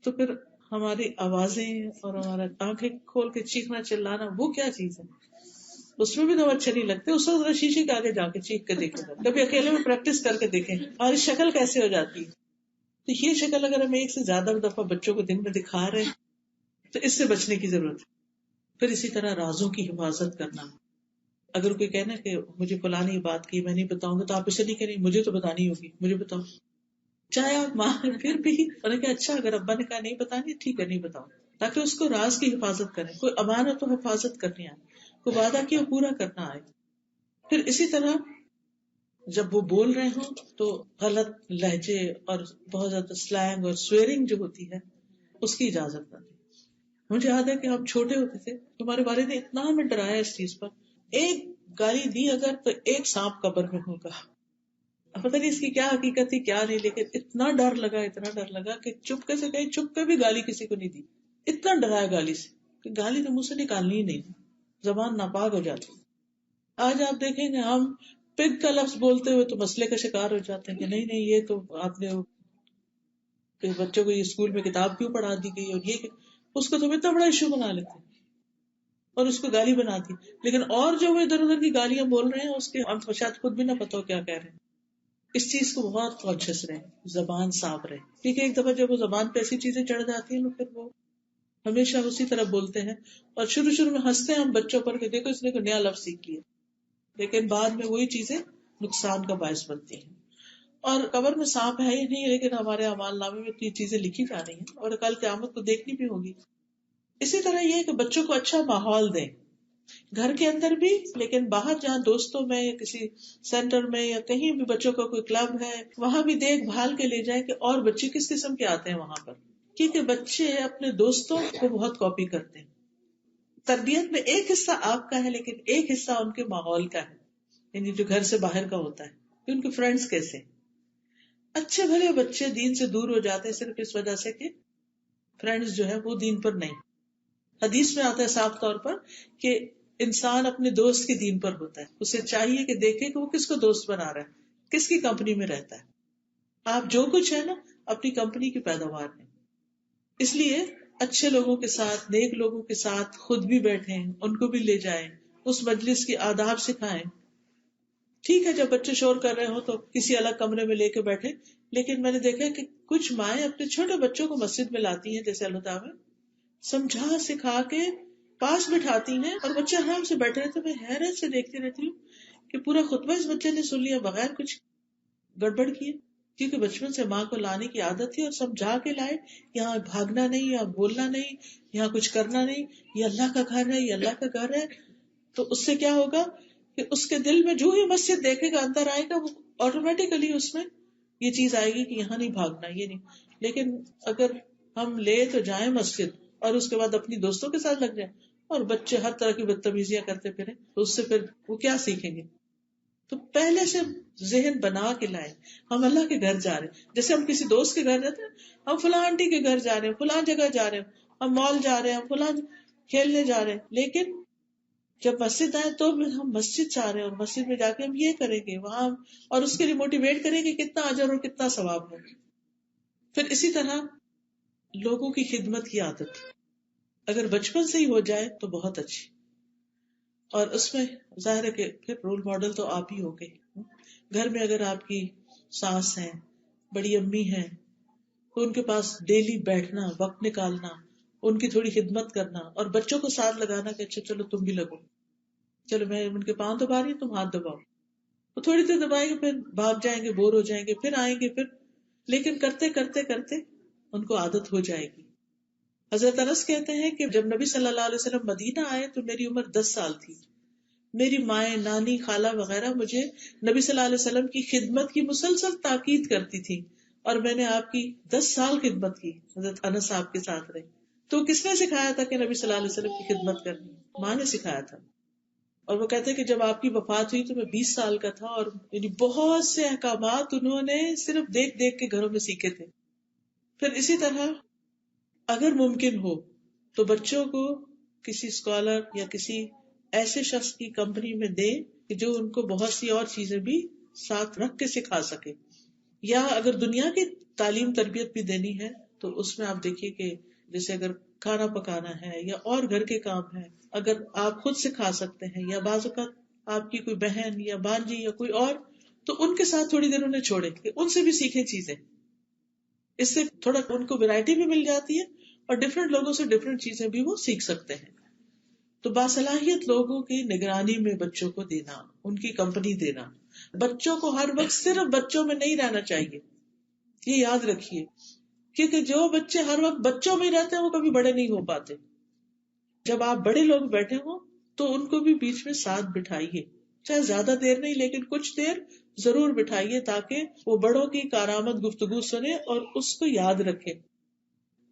تو پھر ہماری آوازیں اور ہمارا آنکھیں کھول کے چیخنا چلانا وہ کیا چیز ہے. اس میں بھی تو اچھے نہیں لگتے. اس وقت شیشے کے آگے جا کے چیخ کے دیکھیں، کبھی اکیلے میں پریکٹس کر کے دیکھیں ہماری شکل کیسے ہو جاتی ہے. تو یہ شکل اگر ہم ایک سے زیادہ دفعہ بچوں کو دن میں دکھا رہے ہیں تو اس سے بچنے کی ضرورت ہے. پھر اسی طرح رازوں کی حفاظت کرنا. اگر کوئی کہنا کہ مجھے فلانی بات کی میں نہیں بتاؤں گا، تو آپ اسے نہیں کہیں مجھے تو بتانی ہوگی، مجھے بتاؤ. چاہے آپ ماں پھر بھی انہوں نے کہا اچھا اگر ابا نے کہا نہیں بتانی ٹھیک ہے نہیں بتاؤ، تاکہ اس کو راز کی حفاظت کریں. کوئی امانت تو حفاظت کرنی آئے، کوئی وعدہ کیا پورا کرنا آئے. پھر اسی طرح جب وہ بول رہے ہوں تو غلط لہجے اور بہت زیادہ سلینگ اور سویرنگ جو ہوتی ہے اس کی اجازت نہ دیں. مجھے یاد ہے کہ ہم چھوٹے ہوتے تھے، تمہارے والد نے اتنا ہمیں ڈرایا اس چیز پر، ایک گالی دی اگر تو ایک سانپ قبر میں ہوگا. پتہ نہیں اس کی کیا حقیقت تھی کیا نہیں، لیکن اتنا ڈر لگا کہ چپکے سے کہیں چپ کے بھی گالی کسی کو نہیں دی. اتنا ڈرایا گالی سے کہ گالی تو منہ سے نکالنی ہی نہیں، زبان ناپاک ہو جاتی. آج آپ دیکھیں گے ہم پگ کا لفظ بولتے ہوئے تو مسئلے کا شکار ہو جاتے ہیں کہ نہیں یہ تو آپ نے کہ بچوں کو یہ اسکول میں کتاب کیوں پڑھا دی گئی، اور یہ اس کو تم اتنا بڑا ایشو بنا لیتے اور اس کو گالی بناتی. لیکن اور جو وہ ادھر ادھر کی گالیاں بول رہے ہیں اس کے ہم شاید خود بھی نہ پتا ہو کیا کہہ رہے ہیں. اس چیز کو بہت کانشیس رہے، زبان صاف رہے، کیونکہ ایک دفعہ جب وہ زبان پہ ایسی چیزیں چڑھ جاتی ہیں پھر وہ ہمیشہ اسی طرح بولتے ہیں. اور شروع میں ہنستے ہیں ہم بچوں پر کہ دیکھو اس نے کوئی نیا لفظ سیکھ لیا، لیکن بعد میں وہی چیزیں نقصان کا باعث بنتی ہیں. اور قبر میں سانپ ہے ہی نہیں، لیکن ہمارے اعمال نامے میں اتنی چیزیں لکھی جا رہی ہیں اور کل قیامت کو دیکھنی بھی ہوگی. اسی طرح یہ کہ بچوں کو اچھا ماحول دیں، گھر کے اندر بھی، لیکن باہر جہاں دوستوں میں یا کسی سینٹر میں یا کہیں بھی بچوں کا کوئی کلب ہے وہاں بھی دیکھ بھال کے لے جائیں کہ اور بچے کس قسم کے آتے ہیں وہاں پر، کیونکہ بچے اپنے دوستوں کو بہت کاپی کرتے ہیں. تربیت میں ایک حصہ آپ کا ہے لیکن ایک حصہ ان کے ماحول کا ہے، یعنی جو گھر سے باہر کا ہوتا ہے کہ ان کے فرینڈز کیسے. اچھے بھلے بچے دین سے دور ہو جاتے ہیں صرف اس وجہ سے کہ فرینڈز جو ہے وہ دین پر نہیں. حدیث میں آتا ہے صاف طور پر کہ انسان اپنے دوست کے دین پر ہوتا ہے، اسے چاہیے کہ دیکھے کہ وہ کس کو دوست بنا رہا ہے، کس کی کمپنی میں رہتا ہے. آپ جو کچھ ہے نا اپنی کمپنی کی پیداوار ہے. اس لیے اچھے لوگوں کے ساتھ، نیک لوگوں کے ساتھ خود بھی بیٹھیں، ان کو بھی لے جائیں، اس مجلس کی آداب سکھائیں. ٹھیک ہے جب بچے شور کر رہے ہوں تو کسی الگ کمرے میں لے کے بیٹھے، لیکن میں نے دیکھا کہ کچھ مائیں اپنے چھوٹے بچوں کو مسجد میں لاتی ہیں جیسے اللہ تعالیٰ سمجھا سکھا کے پاس بٹھاتی ہیں اور بچے آرام سے بیٹھے رہتے. میں حیرت سے دیکھتی رہتی ہوں کہ پورا خطبہ اس بچے نے سن لیا بغیر کچھ گڑبڑ کیے، کیونکہ بچپن سے ماں کو لانے کی عادت تھی اور سمجھا کے لائے. یہاں بھاگنا نہیں، یہاں بولنا نہیں، یہاں کچھ کرنا نہیں، یہ اللہ کا گھر ہے، یہ اللہ کا گھر ہے. تو اس سے کیا ہوگا کہ اس کے دل میں جو ہی مسجد دیکھے گا، اندر آئے گا، وہ آٹومیٹیکلی اس میں یہ چیز آئے گی کہ یہاں نہیں بھاگنا، یہ نہیں. لیکن اگر ہم لے تو جائیں مسجد اور اس کے بعد اپنی دوستوں کے ساتھ لگ جائیں اور بچے ہر طرح کی بدتمیزیاں کرتے پھریں تو اس سے پھر وہ کیا سیکھیں گے. تو پہلے سے ذہن بنا کے لائیں ہم اللہ کے گھر جا رہے ہیں. جیسے ہم کسی دوست کے گھر جاتے ہیں، ہم فلاں آنٹی کے گھر جا رہے ہیں، فلاں جگہ جا رہے ہیں، ہم مال جا رہے ہیں، ہم فلاں کھیلنے جا رہے ہیں. لیکن جب مسجد آئے تو ہم مسجد جا رہے ہیں اور مسجد میں جا کے ہم یہ کریں گے وہاں، اور اس کے لیے موٹیویٹ کریں گے کتنا اجر اور کتنا ثواب ہے. پھر اسی طرح لوگوں کی خدمت کی عادت اگر بچپن سے ہی ہو جائے تو بہت اچھی. اور اس میں ظاہر ہے کہ پھر رول ماڈل تو آپ ہی ہوگے. گھر میں اگر آپ کی ساس ہیں، بڑی امی ہیں، تو ان کے پاس ڈیلی بیٹھنا، وقت نکالنا، ان کی تھوڑی خدمت کرنا اور بچوں کو ساتھ لگانا کہ اچھا چلو تم بھی لگو، چلو میں ان کے پاؤں دبا رہی ہوں تم ہاتھ دباؤ. وہ تھوڑی دیر دبائیں گے، پھر بھاگ جائیں گے، بور ہو جائیں گے، پھر آئیں گے، پھر لیکن کرتے کرتے کرتے ان کو عادت ہو جائے گی. حضرت انس کہتے ہیں کہ جب نبی صلی اللہ علیہ وسلم مدینہ آئے تو میری عمر 10 سال تھی. میری مائیں، نانی، خالہ وغیرہ مجھے نبی صلی اللہ علیہ وسلم کی خدمت کی مسلسل تاکید کرتی تھی اور میں نے آپ کی 10 سال خدمت کی. حضرت انس آپ کے ساتھ رہے. تو کس نے سکھایا تھا کہ نبی صلی اللہ علیہ وسلم کی خدمت کرنی؟ ماں نے سکھایا تھا. اور وہ کہتے ہیں کہ جب آپ کی وفات ہوئی تو میں 20 سال کا تھا اور یعنی بہت سے احکامات انہوں نے صرف دیکھ دیکھ کے گھروں میں سیکھے تھے. پھر اسی طرح اگر ممکن ہو تو بچوں کو کسی اسکالر یا کسی ایسے شخص کی کمپنی میں دے کہ جو ان کو بہت سی اور چیزیں بھی ساتھ رکھ کے سکھا سکے. یا اگر دنیا کی تعلیم تربیت بھی دینی ہے تو اس میں آپ دیکھیے کہ جیسے اگر کھانا پکانا ہے یا اور گھر کے کام ہے، اگر آپ خود سکھا سکتے ہیں یا بعض اوقات آپ کی کوئی بہن یا بانجی یا کوئی اور، تو ان کے ساتھ تھوڑی دیر انہیں چھوڑیں کہ ان سے بھی سیکھیں چیزیں. اس سے تھوڑا ان کو ویرائٹی بھی مل جاتی ہے اور ڈفرینٹ لوگوں سے ڈفرینٹ چیزیں بھی وہ سیکھ سکتے ہیں. تو باصلاحیت لوگوں کی نگرانی میں بچوں کو دینا، ان کی کمپنی دینا. بچوں کو ہر وقت صرف بچوں میں نہیں رہنا چاہیے، یہ یاد رکھیے، کیونکہ جو بچے ہر وقت بچوں میں رہتے ہیں وہ کبھی بڑے نہیں ہو پاتے. جب آپ بڑے لوگ بیٹھے ہوں تو ان کو بھی بیچ میں ساتھ بٹھائیے، چاہے زیادہ دیر نہیں لیکن کچھ دیر ضرور بٹھائیے تاکہ وہ بڑوں کی کارآمد گفتگو سنے اور اس کو یاد رکھے.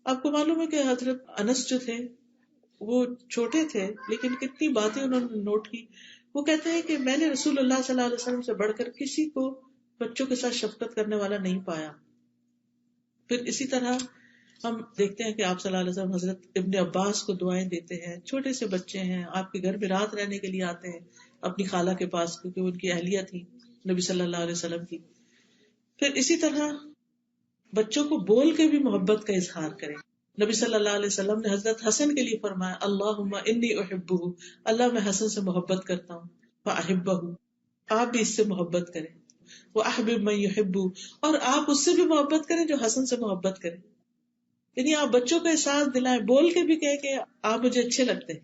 آپ کو معلوم ہے کہ حضرت انس جو تھے وہ چھوٹے تھے لیکن کتنی باتیں انہوں نے نوٹ کی. وہ کہتے ہیں کہ میں نے رسول اللہ صلی اللہ علیہ وسلم سے بڑھ کر کسی کو بچوں کے ساتھ شفقت کرنے والا نہیں پایا. پھر اسی طرح ہم دیکھتے ہیں کہ آپ صلی اللہ علیہ وسلم حضرت ابن عباس کو دعائیں دیتے ہیں. چھوٹے سے بچے ہیں، آپ کے گھر میں رات رہنے کے لیے آتے ہیں اپنی خالہ کے پاس کیونکہ ان کی اہلیہ تھی نبی صلی اللہ علیہ وسلم کی. پھر اسی طرح بچوں کو بول کے بھی محبت کا اظہار کریں. نبی صلی اللہ علیہ وسلم نے حضرت حسن کے لیے فرمایا اللہم انی احبہ، اللہ میں حسن سے محبت کرتا ہوں، فاحبہ، آپ بھی اس سے محبت کریں، واحبب من یحب، اور آپ اس سے بھی محبت کریں جو حسن سے محبت کریں. یعنی آپ بچوں کو احساس دلائیں، بول کے بھی کہیں کہ آپ مجھے اچھے لگتے ہیں.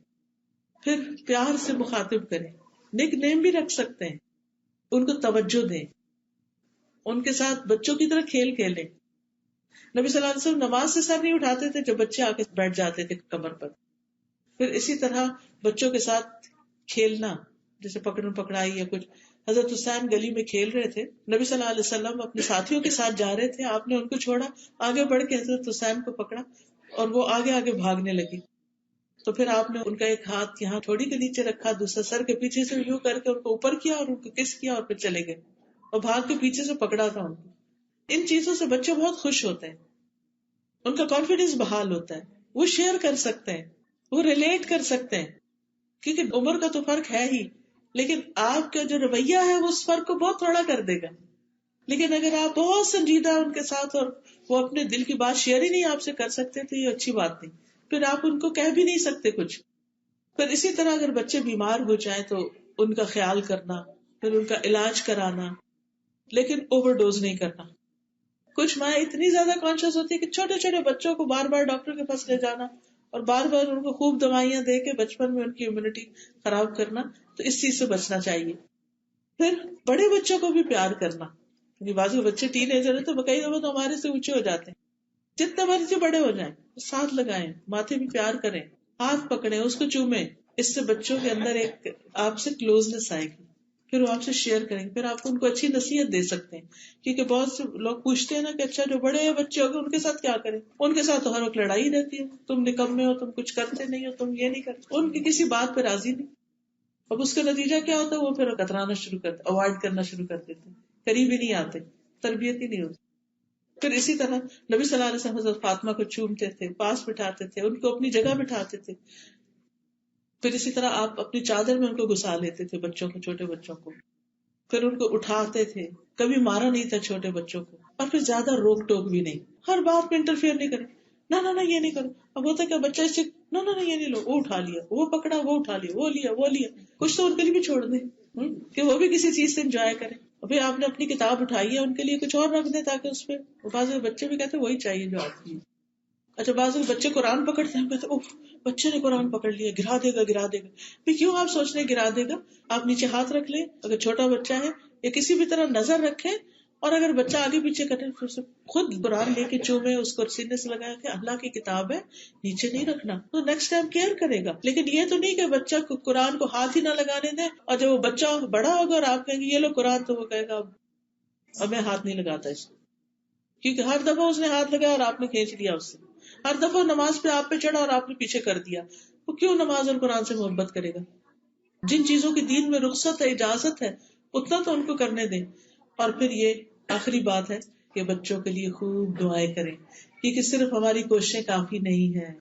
پھر پیار سے مخاطب کریں، نک نیم بھی رکھ سکتے ہیں، ان کو توجہ دیں، ان کے ساتھ بچوں کی طرح کھیل کھیلیں. نبی صلی اللہ علیہ وسلم نماز سے سر نہیں اٹھاتے تھے جب بچے آ کے بیٹھ جاتے تھے کمر پر. پھر اسی طرح بچوں کے ساتھ کھیلنا، جیسے پکڑن پکڑائی یا کچھ. حضرت حسین گلی میں کھیل رہے تھے، نبی صلی اللہ علیہ وسلم اپنے ساتھیوں کے ساتھ جا رہے تھے، آپ نے ان کو چھوڑا، آگے بڑھ کے حضرت حسین کو پکڑا اور وہ آگے آگے بھاگنے لگی. تو پھر آپ نے ان کا ایک ہاتھ یہاں تھوڑی کے نیچے رکھا، دوسرا سر کے پیچھے سے یوں کر کے ان کو اوپر کیا اور ان کو کس کیا اور پھر چلے گئے اور بھاگ کے پیچھے سے پکڑا تھا ان کو. ان چیزوں سے بچے بہت خوش ہوتے ہیں، ان کا کانفیڈینس بحال ہوتا ہے، وہ شیئر کر سکتے ہیں، وہ ریلیٹ کر سکتے ہیں، کیونکہ عمر کا تو فرق ہے ہی، لیکن آپ کا جو رویہ ہے وہ اس فرق کو بہت تھوڑا کر دے گا. لیکن اگر آپ بہت سنجیدہ ان کے ساتھ اور وہ اپنے دل کی بات شیئر ہی نہیں آپ سے کر سکتے تو یہ اچھی بات نہیں، پھر آپ ان کو کہہ بھی نہیں سکتے کچھ. پھر اسی طرح اگر بچے بیمار ہو جائیں تو ان کا خیال کرنا، پھر ان کا علاج کرانا، لیکن اوور ڈوز نہیں کرنا. کچھ مائیں اتنی زیادہ کانشیس ہوتی ہے کہ چھوٹے چھوٹے بچوں کو بار بار ڈاکٹر کے پاس لے جانا اور بار بار ان کو خوب دوائیاں دے کے بچپن میں ان کی امیونٹی خراب کرنا، تو اس چیز سے بچنا چاہیے. پھر بڑے بچوں کو بھی پیار کرنا، یعنی بعض بچے ٹین ایجر ہیں تو کئی دفعہ تو ہمارے سے اونچے ہو جاتے ہیں، جتنے مرضی بڑے ہو جائیں ساتھ لگائیں، ماتھے بھی پیار کریں، ہاتھ پکڑیں، اس کو چومیں. اس سے بچوں کے اندر ایک آپ سے کلوزنس آئے گی، پھر وہ آپ سے شیئر کریں گے، پھر آپ ان کو اچھی نصیحت دے سکتے ہیں. کیونکہ بہت سے لوگ پوچھتے ہیں نا کہ اچھا جو بڑے بچے ہو گئے ان کے ساتھ کیا کریں، ان کے ساتھ تو ہر وقت لڑائی رہتی ہے، تم نکمے ہو، تم کچھ کرتے نہیں ہو، تم یہ نہیں کرتے، ان کی کسی بات پہ راضی نہیں. اب اس کا نتیجہ کیا ہوتا ہے، وہ پھر کترانا شروع کرتے، اوائڈ کرنا شروع کر دیتے، قریب ہی نہیں آتے، تربیت ہی نہیں ہوتی. پھر اسی طرح نبی صلی اللہ علیہ وسلم حضرت فاطمہ کو چومتے تھے، پاس بٹھاتے تھے، ان کو اپنی جگہ بٹھاتے تھے. پھر اسی طرح آپ اپنی چادر میں ان کو گھسا لیتے تھے، بچوں کو، چھوٹے بچوں کو، پھر ان کو اٹھاتے تھے. کبھی مارا نہیں تھا چھوٹے بچوں کو، اور پھر زیادہ روک ٹوک بھی نہیں، ہر بات میں انٹرفیئر نہیں کرے، نہ نہ یہ نہیں کرو. اب ہوتا کیا بچہ اس سے نہ یہ نہیں لو، وہ اٹھا لیا، وہ پکڑا، وہ اٹھا لیا، وہ لیا. کچھ تو ان کے لیے بھی چھوڑ دیں کہ وہ بھی کسی چیز سے انجوائے کریں. ابھی آپ نے اپنی کتاب اٹھائی ہے، ان کے لیے کچھ اور رکھ دیں تاکہ اس پہ بعض بچے بھی کہتے ہیں وہی چاہیے جو آپ کی. اچھا بعض بچے قرآن پکڑتے ہیں، کہتے اوف بچے نے قرآن پکڑ لیا، گرا دے گا. پھر کیوں آپ سوچ رہے گرا دے گا؟ آپ نیچے ہاتھ رکھ لیں اگر چھوٹا بچہ ہے، یا کسی بھی طرح نظر رکھیں، اور اگر بچہ آگے پیچھے کرے پھر سے خود قرآن لے کے چومے، اس کو سینے سے لگا کے اللہ کی کتاب ہے نیچے نہیں رکھنا، تو نیکسٹ ٹائم کیئر کرے گا. لیکن یہ تو نہیں کہ بچہ قرآن کو ہاتھ ہی نہ لگانے دیں، اور جب وہ بچہ بڑا ہوگا اور آپ کہیں گے یہ لو قرآن، تو وہ کہے گا اب میں ہاتھ نہیں لگاتا اس کو، کیونکہ ہر دفعہ اس نے ہاتھ لگایا اور آپ نے کھینچ لیا اس سے. ہر دفعہ نماز پہ آپ پہ چڑھا اور آپ نے پیچھے کر دیا، وہ کیوں نماز اور قرآن سے محبت کرے گا؟ جن چیزوں کی دین میں رخصت ہے، اجازت ہے، اتنا تو ان کو کرنے دیں. اور پھر یہ آخری بات ہے کہ بچوں کے لیے خوب دعائیں کریں، کیونکہ صرف ہماری کوششیں کافی نہیں ہیں،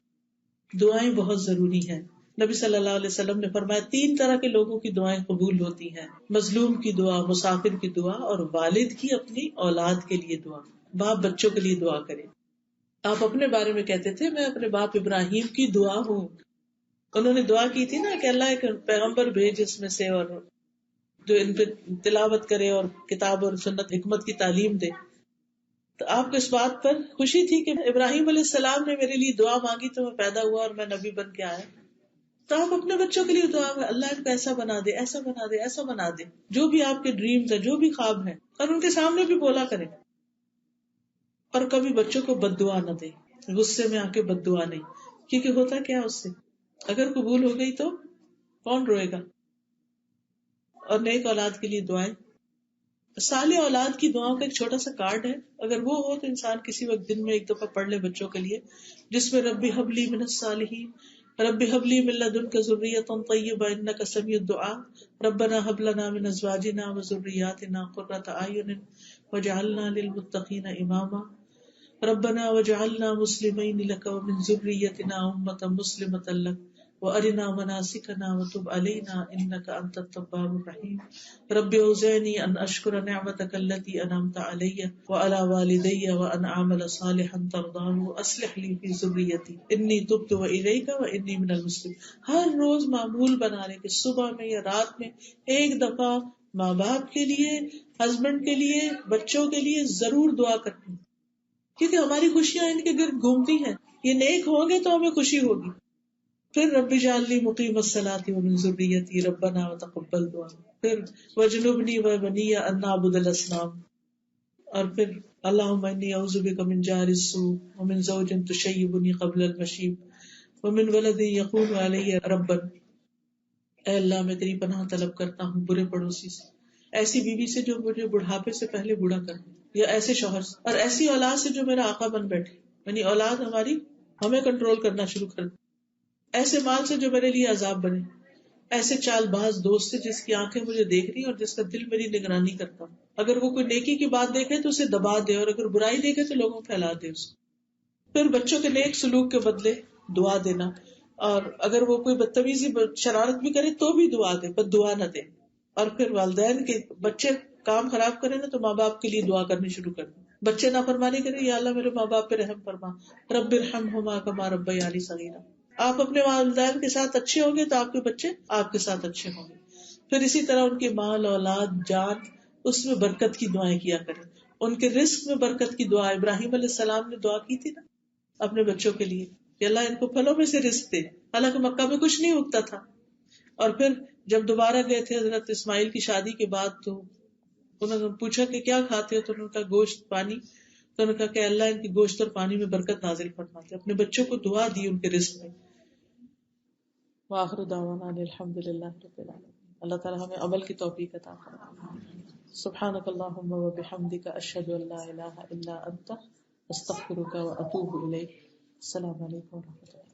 دعائیں بہت ضروری ہیں. نبی صلی اللہ علیہ وسلم نے فرمایا 3 طرح کے لوگوں کی دعائیں قبول ہوتی ہیں: مظلوم کی دعا، مسافر کی دعا، اور والد کی اپنی اولاد کے لیے دعا. باپ بچوں کے لیے دعا کرے. آپ اپنے بارے میں کہتے تھے میں اپنے باپ ابراہیم کی دعا ہوں. انہوں نے دعا کی تھی نا کہ اللہ ایک پیغمبر بھیج اس میں سے، اور جو ان پہ تلاوت کرے اور کتاب اور سنت حکمت کی تعلیم دے. تو آپ کو اس بات پر خوشی تھی کہ ابراہیم علیہ السلام نے میرے لیے دعا مانگی تو میں پیدا ہوا اور میں نبی بن کے آیا. تو آپ اپنے بچوں کے لیے دعا میں اللہ ان کو ایسا بنا دے، ایسا بنا دے، ایسا بنا دے، جو بھی آپ کے ڈریمز ہیں، جو بھی خواب ہیں، اور ان کے سامنے بھی بولا کریں. اور کبھی بچوں کو بد دعا نہ دے، غصے میں آ کے بد دعا نہیں، کیونکہ ہوتا کیا اس سے اگر قبول ہو گئی تو کون روئے گا. اور نیک اولاد کے لیے دعائیں، صالح اولاد کی دعاؤں کا ایک چھوٹا سا کارڈ ہے، اگر وہ ہو تو انسان کسی وقت دن میں ایک دفعہ پڑھ لے بچوں کے لیے، جس میں رب ہب لی من الصالحین، رب ہب لی من لدنک ذریۃ طیبہ انک سمیع الدعاء، ربنا ہب لنا من ازواجنا وذریاتنا قرۃ اعین واجعلنا للمتقین اماما، ربنا واجعلنا مسلمین لک ومن ذریتنا امۃ مسلمۃ لک وارنا مناسکنا وتب علینا انک انت التواب الرحیم، رب اوزعنی ان اشکر نعمتک التی انعمت علی وعلی والدی وان اعمل صالحا ترضاہ واصلح لی فی ذریتی انی تبت الیک وانی من المسلمین. ہر روز معمول بنا لیں کہ صبح میں یا رات میں ایک دفعہ ماں باپ کے لیے، ہسبینڈ کے لیے، بچوں کے لیے ضرور دعا کرنی، کیونکہ ہماری خوشیاں ان کے گرد گھومتی ہیں. یہ نیک ہوں گے تو ہمیں خوشی ہوگی. پھر رب اجعل لی مقیم الصلاۃ ومن ذریتی ربنا وتقبل دعا. پھر وجنبنی وبنی ان نعبد الاصنام. اور پھر اللہم انی اعوذ بک من جہر السوء ومن زوج تشیبنی قبل المشیب ومن ولد یقول علی ربا. اے اللہ میں تیری پناہ طلب کرتا ہوں برے پڑوسی سے، ایسی بیوی سے جو مجھے بڑھاپے سے پہلے بوڑھا کر دے، یا ایسے شوہر سے، اور ایسی اولاد سے جو میرا آقا بن بیٹھے، یعنی اولاد ہماری ہمیں کنٹرول کرنا شروع کر دے، ایسے مال سے جو میرے لیے عذاب بنے، ایسے چال باز دوست سے جس کی آنکھیں مجھے دیکھ رہی اور جس کا دل میری نگرانی کرتا ہوں، اگر وہ کوئی نیکی کی بات دیکھے تو اسے دبا دے اور اگر برائی دیکھے تو لوگوں پھیلا دے اس کو. پھر بچوں کے نیک سلوک کے بدلے دعا دینا، اور اگر وہ کوئی بدتمیزی شرارت بھی کرے تو بھی دعا دے، بس دعا نہ دے. اور پھر والدین کے بچے کام خراب کرے نا تو ماں باپ کے لیے دعا کرنی شروع کر دیں. بچے نافرمانی کرے، یا اللہ میرے ماں باپ پہ رحم فرما، رب ارحمہما کما ربیانی صغیرا. آپ اپنے والدین کے ساتھ اچھے ہوں گے تو آپ کے بچے آپ کے ساتھ اچھے ہوں گے. پھر اسی طرح ان کے مال اولاد جان اس میں برکت کی دعائیں کیا کریں. ان کے رزق میں برکت کی دعا ابراہیم علیہ السلام نے دعا کی تھی نا اپنے بچوں کے لیے کہ اللہ ان کو پھلوں میں سے رزق دے، حالانکہ مکہ میں کچھ نہیں اگتا تھا. اور پھر جب دوبارہ گئے تھے حضرت اسماعیل کی شادی کے بعد تو انہوں نے پوچھا کہ کیا کھاتے ہو، تو انہوں نے کہا گوشت پانی. تو انہوں نے کہا کہ اللہ ان کی گوشت اور پانی میں برکت نازل فرماتے. اپنے بچوں کو دعا دی ان کے رزق میں. وآخر دعوانا ان الحمد للہ رب العالمین. اللہ تعالی ہمیں عمل کی توفیق عطا فرمائے. سبحانک اللہم وبحمدک اشہد ان لا الہ الا انت استغفرک واتوب الیک. السلام علیکم ورحمۃ اللہ.